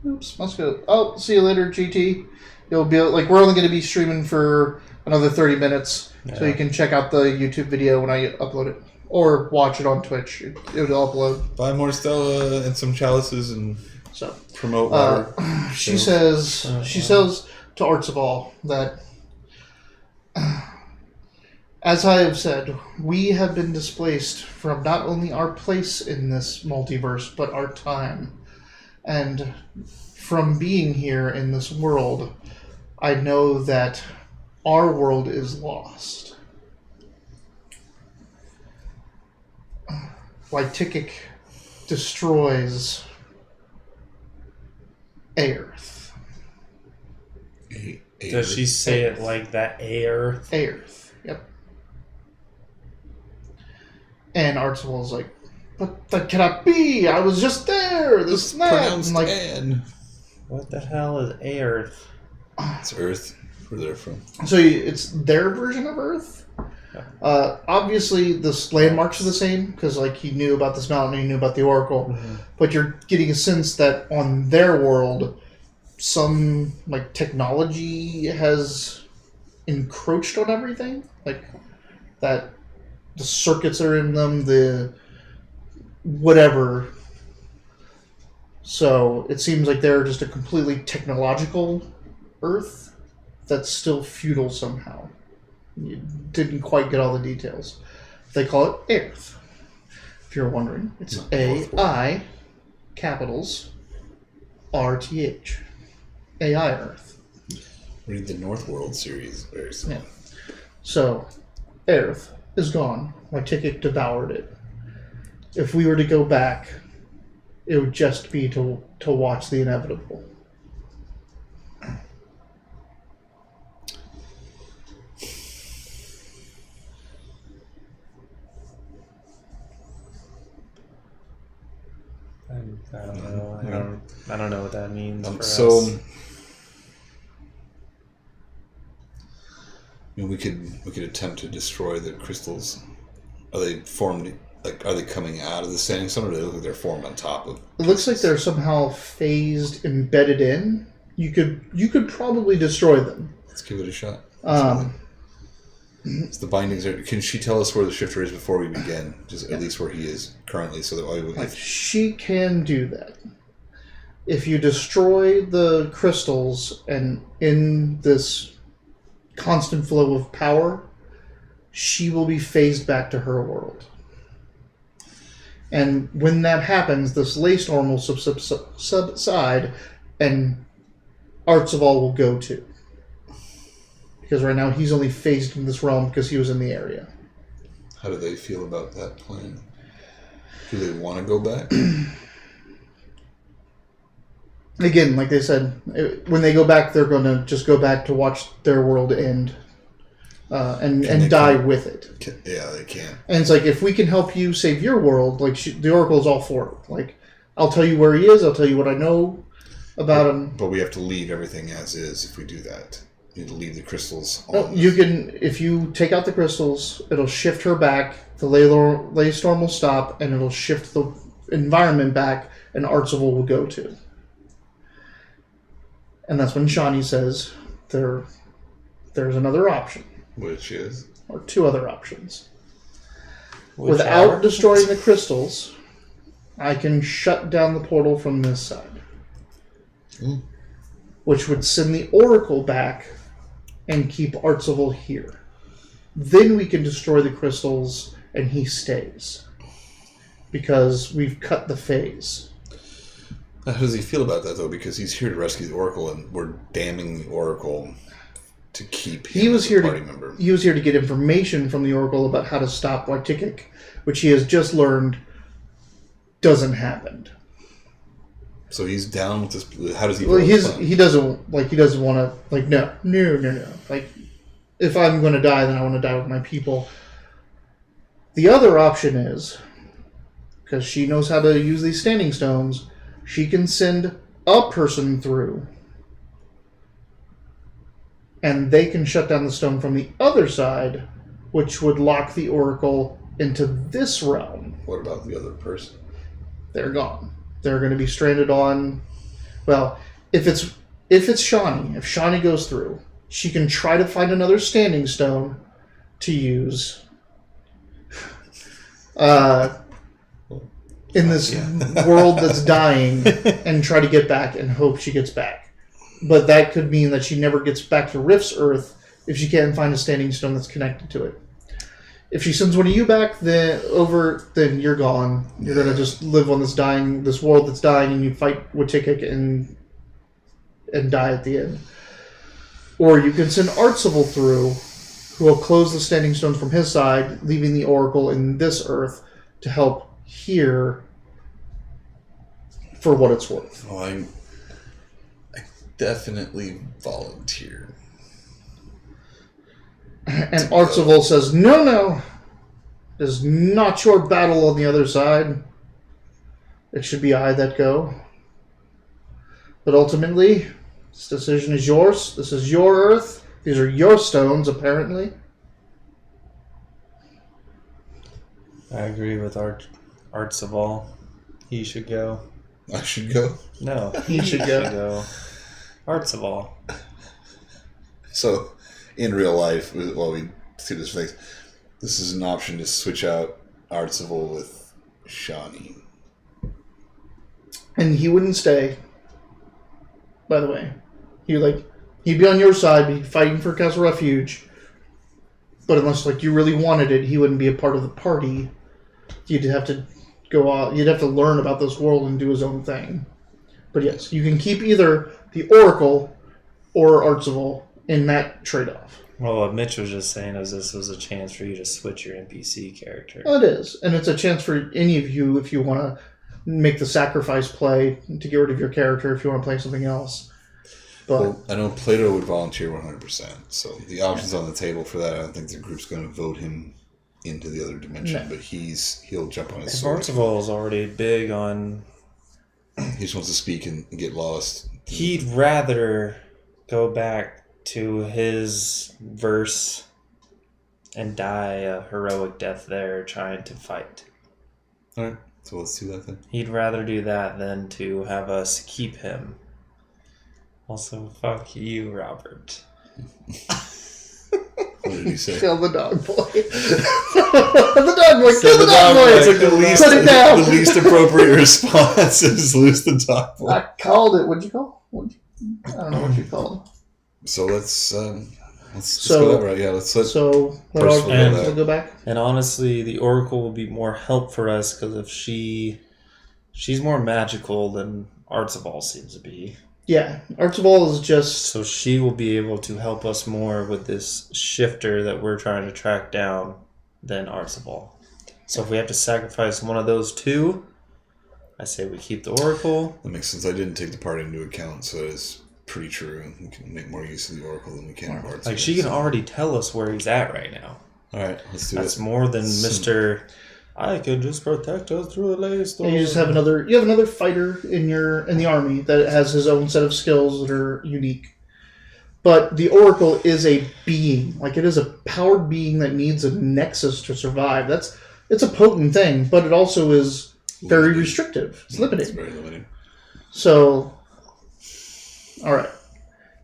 oops, must go. Oh, see you later, GT. You'll be we're only going to be streaming for another 30 minutes, so you can check out the YouTube video when I upload it, or watch it on Twitch. It'll upload. Buy more Stella and some chalices and So promote water. she says to Artsival that, as I have said, we have been displaced from not only our place in this multiverse, but our time. And from being here in this world, I know that our world is lost. White-Tikik destroys Earth. Does she say it like that? Earth? Earth, yep. And Artsival's like, but that cannot be! I was just there! This and that! Pronounced And N. What the hell is Earth? It's Earth, where they're from. so it's their version of Earth. Obviously, the landmarks are the same, because he knew about this mountain, he knew about the Oracle, but you're getting a sense that on their world, some technology has encroached on everything, that the circuits are in them, the whatever. So it seems like they're just a completely technological Earth that's still feudal somehow. You didn't quite get all the details. They call it Earth. If you're wondering, it's AI, capitals, RTH. AI Earth. Read the North World series very soon. Yeah. So, Earth is gone. My ticket devoured it. If we were to go back, it would just be to watch the inevitable. I don't know. I don't know what that means for so, us. we could attempt to destroy the crystals. Are they formed? Like, are they coming out of the standing stone, or do they look like they're formed on top of? It looks like they're somehow phased, embedded in. You could probably destroy them. Let's give it a shot. It's the bindings are. Can she tell us where the shifter is before we begin? Just at least where he is currently, so that she can do that. If you destroy the crystals and in this constant flow of power, she will be phased back to her world. And when that happens, this Laystorm will subside, and Arts of All will go too. Because right now he's only phased in this realm because he was in the area. How do they feel about that plan? Do they want to go back? Again, like they said, when they go back, they're going to just go back to watch their world end and die with it. Yeah, they can. And it's like, if we can help you save your world, like the Oracle's all for it. Like, I'll tell you where he is. I'll tell you what I know about him. But we have to leave everything as is if we do that. You need to leave the crystals on. No, you can, if you take out the crystals, it'll shift her back. The Laystorm will stop, and it'll shift the environment back, and Artsival will go to. And that's when Shani says there's another option. Which is? Or two other options. Without destroying the crystals, I can shut down the portal from this side. Which would send the Oracle back and keep Artsival here. Then we can destroy the crystals and he stays. Because we've cut the phase. How does he feel about that, though? Because he's here to rescue the Oracle, and we're damning the Oracle to keep him as a party member. He was here to get information from the Oracle about how to stop Waitikik, which he has just learned doesn't happen. So he's down with this. How does he? Well, he doesn't want to. Like, no. Like, if I'm going to die, then I want to die with my people. The other option is, because she knows how to use these standing stones, she can send a person through, and they can shut down the stone from the other side, which would lock the Oracle into this realm. What about the other person? They're gone. They're going to be stranded on. Well, if it's Shani, if Shani goes through, she can try to find another standing stone to use. In this world that's dying, and try to get back and hope she gets back. But that could mean that she never gets back to Rift's Earth if she can't find a standing stone that's connected to it. If she sends one of you back, then you're gone. You're gonna just live on this world that's dying, and you fight Waitikik and die at the end. Or you can send Artsival through, who will close the standing stones from his side, leaving the Oracle in this Earth to help here for what it's worth. Oh, I definitely volunteer. And Artsival says, no, it is not your battle on the other side. It should be I that go. But ultimately, this decision is yours. This is your Earth. These are your stones, apparently. I agree with Artsival. He should go. I should go? No, He should go. Artsival. So, in real life, while we see this face, this is an option to switch out Artsival with Shani. and he wouldn't stay. By the way, he'd be on your side, be fighting for Castle Refuge. But unless you really wanted it, he wouldn't be a part of the party. You'd have to go out. You'd have to learn about this world and do his own thing. But yes, you can keep either the Oracle or Artsival in that trade-off. Well, what Mitch was just saying is this was a chance for you to switch your NPC character. Well, it is. And it's a chance for any of you, if you want to make the sacrifice play, to get rid of your character if you want to play something else. But well, I know Plato would volunteer 100%. So the option's on the table for that. I don't think the group's going to vote him into the other dimension, but he'll jump on his sword. Artsival is already big on... He just wants to speak and get lost. He'd rather go back to his verse and die a heroic death there trying to fight. Alright, so let's do that then. He'd rather do that than to have us keep him. Also, fuck you, Robert. What did he say? kill the dog boy. The dog boy, kill the dog boy. It's like Put it down. the least appropriate response is lose the dog boy. I called it. What'd you call? I don't know what you called. So let's go that route. Yeah, let's let let Percival go back. And honestly, the Oracle will be more help for us because if she's more magical than Artsival seems to be. Yeah, Artsival is just... So she will be able to help us more with this shifter that we're trying to track down than Artsival. So if we have to sacrifice one of those two, I say we keep the Oracle. That makes sense. I didn't take the part into account, so that is pretty true. We can make more use of the Oracle than we can of Artsival. Like, she can already tell us where he's at right now. Alright, let's do That's it. more than Mr. I can just protect us through a lace. And you just have another fighter in the army that has his own set of skills that are unique. But the Oracle is a being. Like, it is a powered being that needs a nexus to survive. It's a potent thing, but it also is very restrictive. It's limited. It's very limited. So, alright.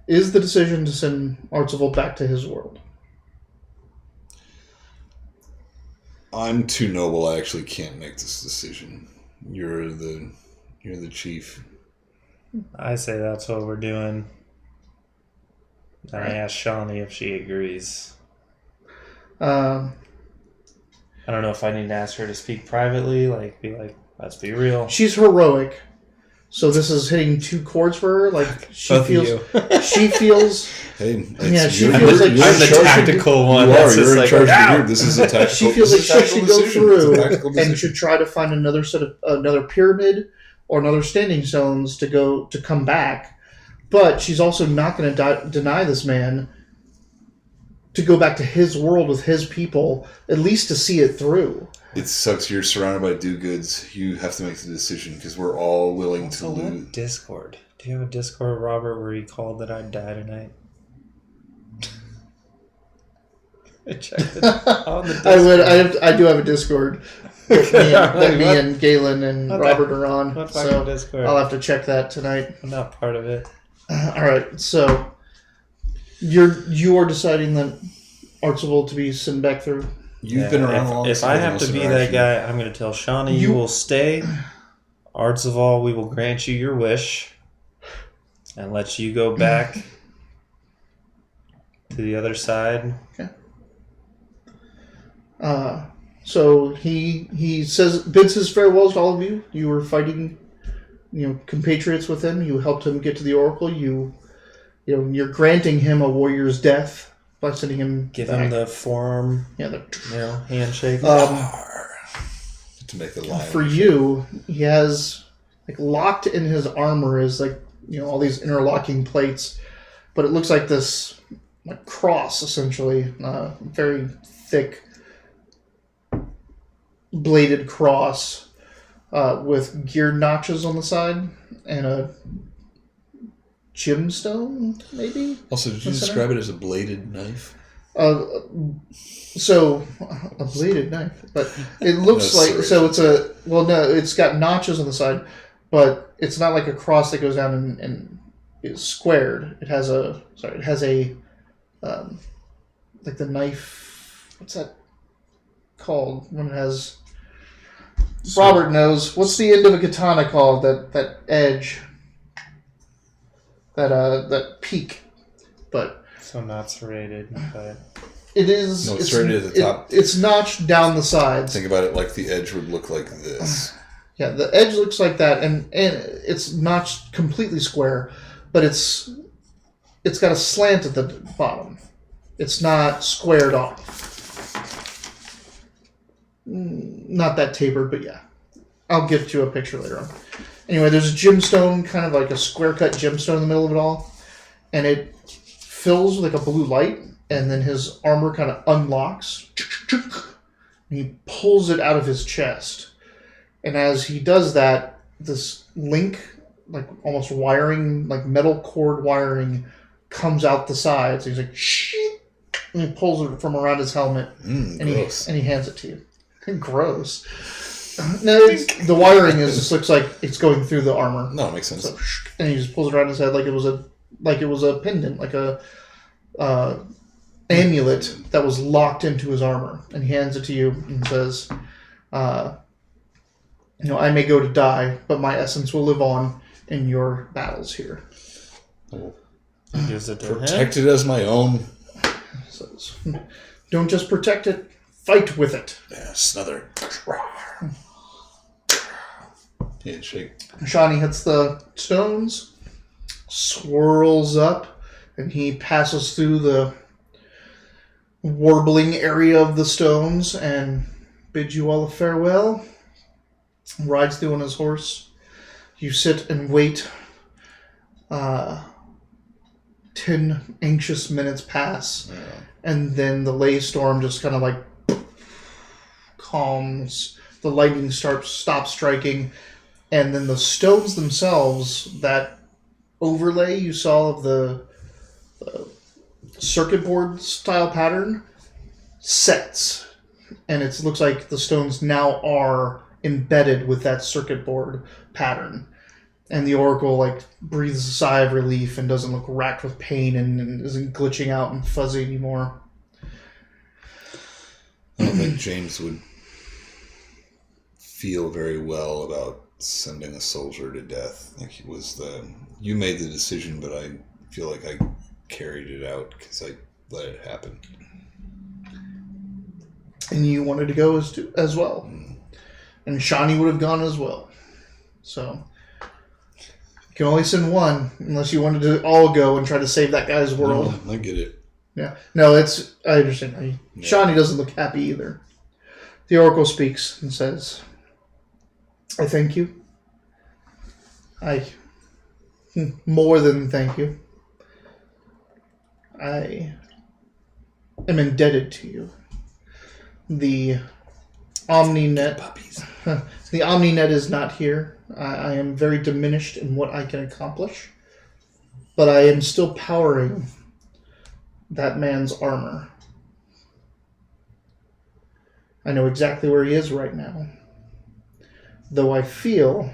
Is the decision to send Artsival back to his world? I'm too noble. I actually can't make this decision. You're the chief. I say that's what we're doing. And I asked Shani if she agrees. I don't know if I need to ask her to speak privately, be like, let's be real. She's heroic. So this is hitting two chords for her. Like, she feels. Hey, she feels like I'm the tactical one. You're in charge of the group. This is a tactical. She feels like she should go through and should should try to find another pyramid or another standing stones to come back. But she's also not going to deny this man to go back to his world with his people, at least to see it through. It sucks. You're surrounded by do-goods. You have to make the decision because we're all willing to lose. Discord. Do you have a Discord, Robert, where he called that I'd die tonight? I checked it on the Discord. I do have a Discord that me and Galen and Robert are on. What So Discord? I'll have to check that tonight. I'm not part of it. All right. So you are deciding that Artsival to be sent back through. You've been around long. If I have to be that guy, I'm going to tell Shani you will stay. Artsival, we will grant you your wish and let you go back to the other side. Okay. So he bids his farewells to all of you. You were fighting, compatriots with him. You helped him get to the Oracle. You're granting him a warrior's death by sending him Give back. him the forearm, handshake. To make the line. For you, he has locked in his armor is all these interlocking plates, but it looks like this cross essentially, very thick bladed cross with geared notches on the side and a gemstone, maybe. Also, did you describe it as a bladed knife? So a bladed knife, but it looks it's got notches on the side, but it's not like a cross that goes down and is squared. It has a the knife. What's that called when it has Robert knows. What's the end of a katana called? That edge. That peak. But So not serrated, but it is. No, it's serrated at the top. It's notched down the sides. Think about it like the edge would look like this. Yeah, the edge looks like that, and it's notched completely square, but it's got a slant at the bottom. It's not squared off. Not that tapered, but yeah. I'll get you a picture later on. Anyway, there's a gemstone, kind of like a square-cut gemstone in the middle of it all, and it fills with like a blue light, and then his armor kind of unlocks, and he pulls it out of his chest. And as he does that, this link, like almost wiring, like metal cord wiring, comes out the sides. He's like, shit, and he pulls it from around his helmet, and he hands it to you. Gross. No, the wiring just looks like it's going through the armor. No, it makes sense. So, and he just pulls it around his head like it was a pendant, like a amulet that was locked into his armor. And he hands it to you and says, I may go to die, but my essence will live on in your battles here. Protect it as my own. Says, don't just protect it, fight with it. Yeah, snother. Handshake. Shani hits the stones, swirls up, and he passes through the warbling area of the stones and bids you all a farewell. Rides through on his horse. You sit and wait. 10 anxious minutes pass, and then the lay storm just kind of like calms. The lightning stops striking, and then the stones themselves, that overlay you saw of the circuit board style pattern, sets, and it looks like the stones now are embedded with that circuit board pattern. And the Oracle breathes a sigh of relief and doesn't look racked with pain and isn't glitching out and fuzzy anymore. I don't think James would feel very well about sending a soldier to death. Like, it was you made the decision, but I feel like I carried it out because I let it happen. And you wanted to go as well. And Shani would have gone as well. So you can only send one unless you wanted to all go and try to save that guy's world. No, I get it. Yeah. No, I understand. Shani doesn't look happy either. The Oracle speaks and says, I thank you. I more than thank you. I am indebted to you. The OmniNet. Puppies. The OmniNet is not here. I am very diminished in what I can accomplish. But I am still powering that man's armor. I know exactly where he is right now. Though I feel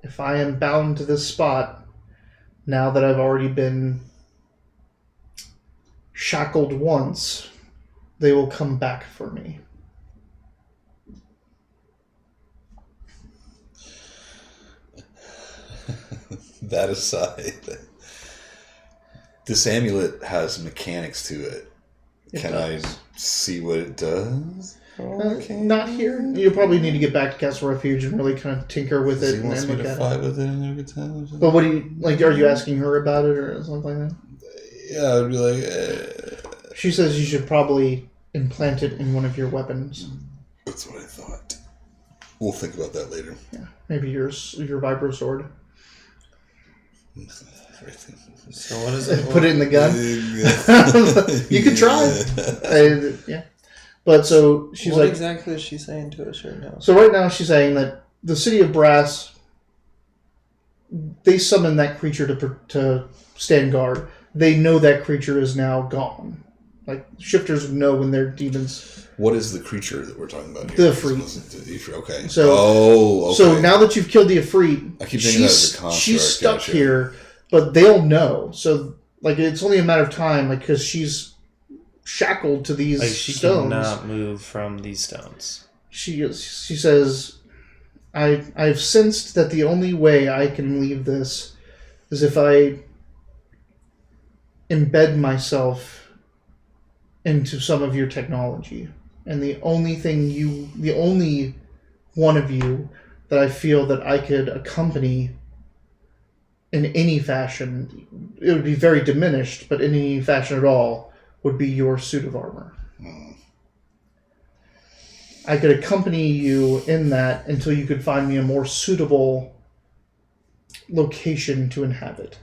if I am bound to this spot, now that I've already been shackled once, they will come back for me. That aside, this amulet has mechanics to it. Can I see what it does? Okay. Not here. You'll probably need to get back to Castle Refuge and really kind of tinker with it and look at fight it. with it and have a good time. But what do you are you asking her about it or something like that? Yeah, I'd be like. She says you should probably implant it in one of your weapons. That's what I thought. We'll think about that later. Yeah, maybe your vibro sword. So what is it? Put it in the gun. You could try. Yeah. But so she's what like. Exactly is she saying to us right now? So right now she's saying that the City of Brass, they summon that creature to stand guard. They know that creature is now gone. Like, shifters know when their demons. What is the creature that we're talking about here? The Ifrit. The Ifrit, okay. So, so now that you've killed the Ifrit, I keep thinking that as a construct. She's stuck here, but they'll know. So, it's only a matter of time, because she's shackled to these she stones. cannot move from these stones. She says, I've sensed that the only way I can leave this is if I embed myself into some of your technology. And the only one of you that I feel that I could accompany in any fashion, it would be very diminished, but in any fashion at all, would be your suit of armor. I could accompany you in that until you could find me a more suitable location to inhabit.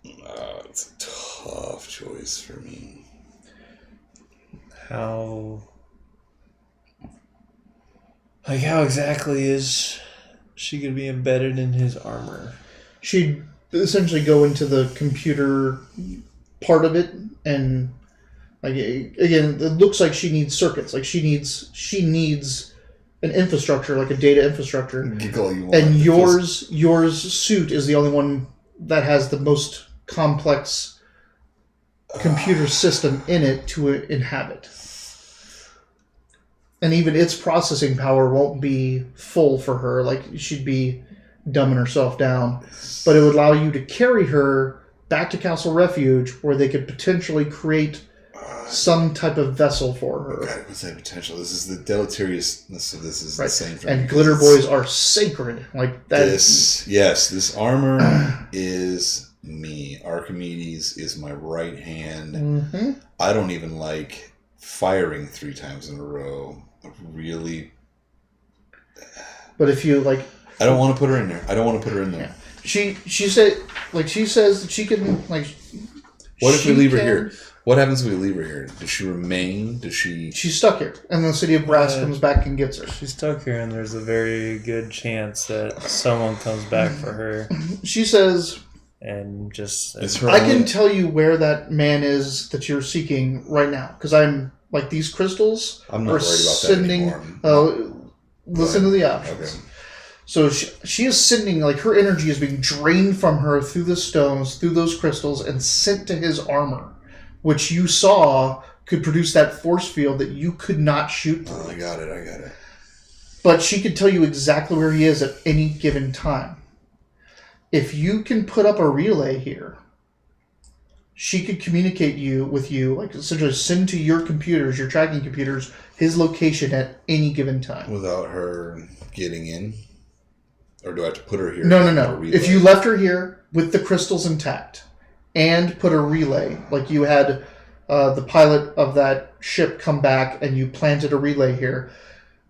It's a tough choice for me. How exactly is she going to be embedded in his armor? She'd essentially go into the computer part of it, and like again, it looks like she needs circuits. Like she needs an infrastructure, like a data infrastructure. Giggle you want. And yours suit is the only one that has the most complex computer system in it to inhabit. And even its processing power won't be full for her. Like, she'd be dumbing herself down. But it would allow you to carry her back to Castle Refuge, where they could potentially create some type of vessel for her. God, what's that potential? This is the deleteriousness of this is the same for me. And glitter boys are sacred. Like that. This armor is me. Archimedes is my right hand. Mm-hmm. I don't even like firing 3 times in a row. Really. But if you like, I don't want to put her in there. Yeah. She says that she can like. What if we leave her here? What happens if we leave her here? Does she remain? She's stuck here, and the city of Brass comes back and gets her. She's stuck here, and there's a very good chance that someone comes back for her. She says, and just I can tell you where that man is that you're seeking right now, because I'm like these crystals. I'm not worried about sending, that anymore. Listen to the options. Okay. So she is sending, like, her energy is being drained from her through the stones, through those crystals, and sent to his armor, which you saw could produce that force field that you could not shoot through. Oh, I got it. But she could tell you exactly where he is at any given time. If you can put up a relay here, she could communicate with you, like essentially send to your computers, your tracking computers, his location at any given time. Without her getting in? Or do I have to put her here? No. If you left her here with the crystals intact and put a relay, like you had the pilot of that ship come back and you planted a relay here,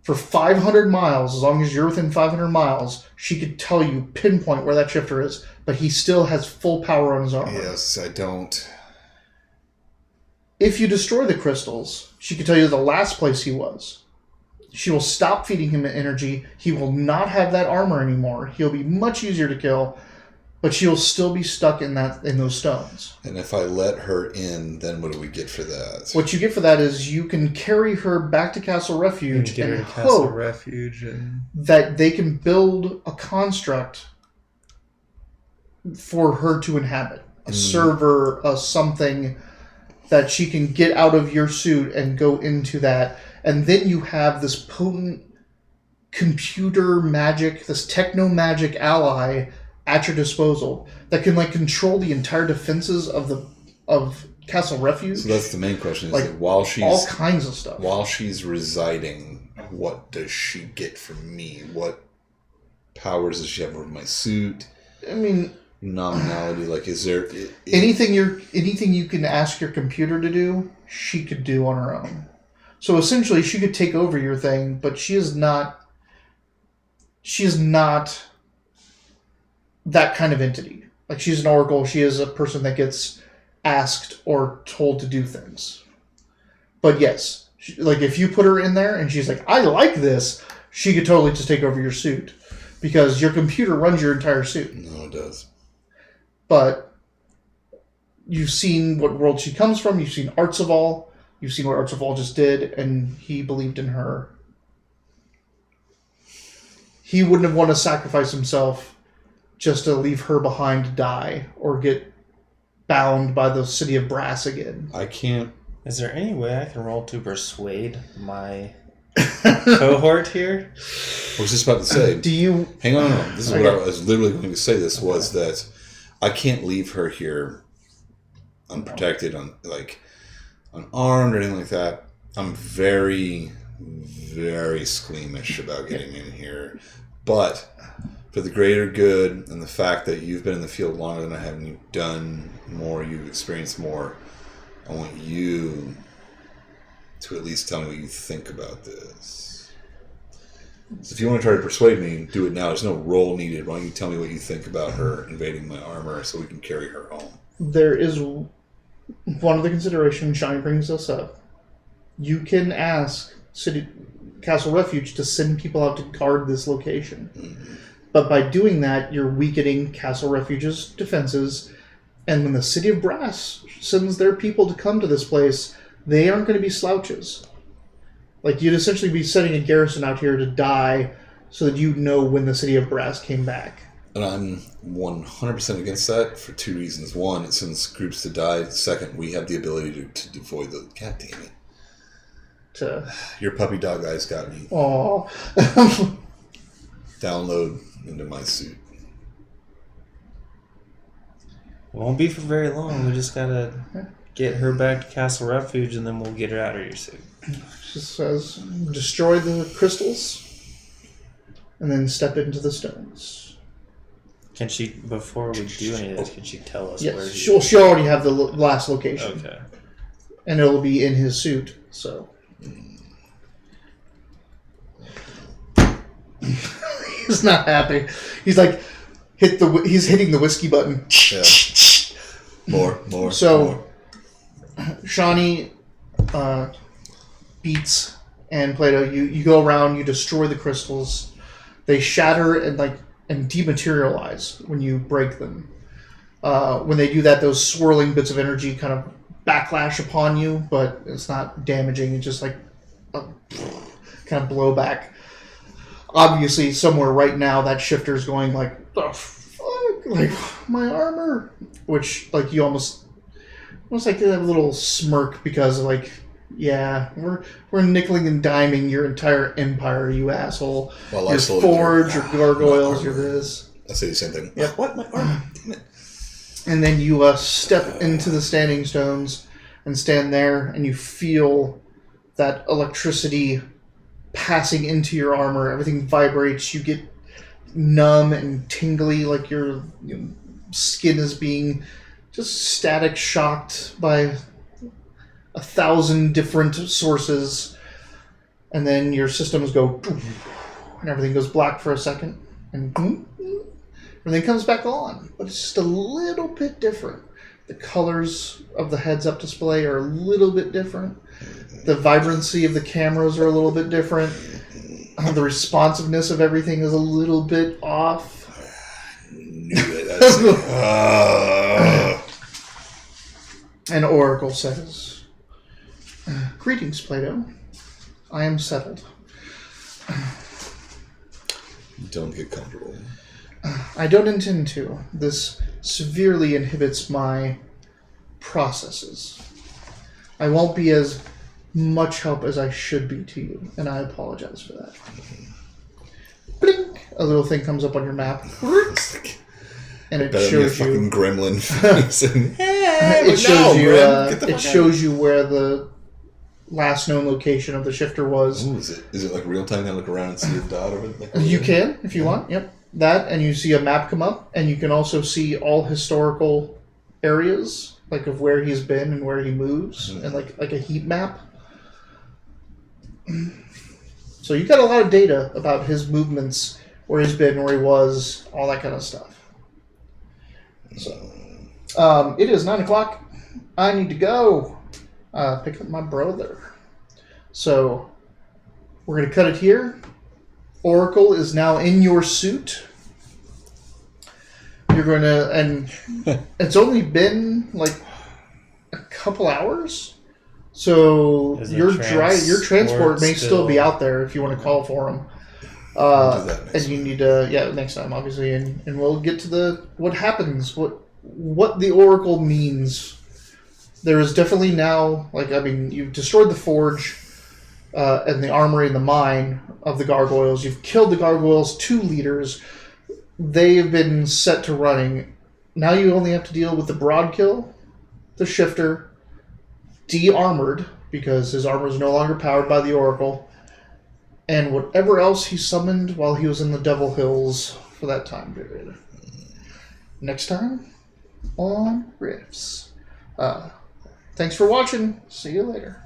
for 500 miles, as long as you're within 500 miles, she could tell you, pinpoint where that shifter is, but he still has full power on his armor. Yes, I don't. If you destroy the crystals, she could tell you the last place he was. She will stop feeding him energy. He will not have that armor anymore. He'll be much easier to kill, but she'll still be stuck in those stones. And if I let her in, then what do we get for that? What you get for that is you can carry her back to Castle Refuge and hope that they can build a construct for her to inhabit. A server, something that she can get out of your suit and go into that. And then you have this potent computer magic, this technomagic ally at your disposal that can control the entire defenses of Castle Refuge. So that's the main question: is that while she's all kinds of stuff, while she's residing, what does she get from me? What powers does she have over my suit? I mean, nominality. Is there anything you can ask your computer to do? She could do on her own. So essentially, she could take over your thing, but she is not. She is not that kind of entity. Like, she's an oracle. She is a person that gets asked or told to do things. But yes, if you put her in there and she's like, I like this, she could totally just take over your suit. Because your computer runs your entire suit. No, it does. But you've seen what world she comes from. You've seen Arts of All. You've seen what Arts of All just did, and he believed in her. He wouldn't have wanted to sacrifice himself just to leave her behind to die or get bound by the city of Brass again. I can't. Is there any way I can roll to persuade my cohort here. I was just about to say. Do you... Hang on. This is what I was literally going to say. This was that I can't leave her here unprotected, unarmed or anything like that. I'm very, very squeamish about getting in here. But for the greater good and the fact that you've been in the field longer than I have and you've done more, you've experienced more, I want you to at least tell me what you think about this. So if you want to try to persuade me, do it now. There's no roll needed. Why don't you tell me what you think about her invading my armor so we can carry her home? There is one of the considerations Shani brings us up. You can ask Castle Refuge to send people out to guard this location. Mm-hmm. But by doing that, you're weakening Castle Refuge's defenses. And when the City of Brass sends their people to come to this place, they aren't going to be slouches. Like, you'd essentially be setting a garrison out here to die so that you'd know when the City of Brass came back. And I'm 100% against that for two reasons. One, it sends groups to die. Second, we have the ability to avoid the... God damn it. Your puppy dog eyes got me. Aww. Download into my suit. Won't be for very long. We just gotta get her back to Castle Refuge, and then we'll get her out of your suit. She says, destroy the crystals, and then step into the stones. Can she, before we do any of this, can she tell us where Yes, she'll already have the last location. Okay. And it'll be in his suit, so... He's not happy. He's like, he's hitting the whiskey button. Yeah. More. So, more. Shani, Beats, and Plato, you go around, you destroy the crystals. They shatter and dematerialize when you break them. When they do that, those swirling bits of energy kind of backlash upon you, but it's not damaging. It's just like a kind of blowback. Obviously, somewhere right now, that shifter's going like, the fuck? Like, my armor? Which, like, you almost like a little smirk because, like, yeah, we're nickeling and diming your entire empire, you asshole. Well, your forge, your gargoyles, your this. I say the same thing. Yep. What? My armor? Damn it. And then you step into the standing stones and stand there, and you feel that electricity passing into your armor. Everything vibrates. You get numb and tingly, like your skin is being just static shocked by 1,000 different sources. And then your systems go, and everything goes black for a second, and everything comes back on. But it's just a little bit different. The colors of the heads-up display are a little bit different. The vibrancy of the cameras are a little bit different. The responsiveness of everything is a little bit off. I knew it. And Oracle says, greetings, Plato. I am settled. Don't get comfortable. I don't intend to. This severely inhibits my processes. I won't be as much help as I should be to you, and I apologize for that. Blink! A little thing comes up on your map, and it shows you. Fucking gremlin. It shows you where the last known location of the shifter was. Ooh, is it like real time? I look around and see a dot of it. Like, you can, if you want. Yep, that, and you see a map come up, and you can also see all historical areas, like of where he's been and where he moves, and like a heat map. So you got a lot of data about his movements, where he's been, where he was, all that kind of stuff. So, it is 9 o'clock. I need to go pick up my brother. So, we're going to cut it here. Oracle is now in your suit. You're going to, and it's only been like a couple hours. So your transport may still be out there if you want to call for him. And you need to, next time, obviously, and we'll get to what happens, what the Oracle means. There is definitely now, you've destroyed the forge. and the armory and the mine of the gargoyles. You've killed the gargoyles' 2 leaders. They have been set to running. Now you only have to deal with the Broadkill, the Shifter, de-armored, because his armor is no longer powered by the Oracle, and whatever else he summoned while he was in the Devil Hills for that time period. Next time on Riffs. Thanks for watching. See you later.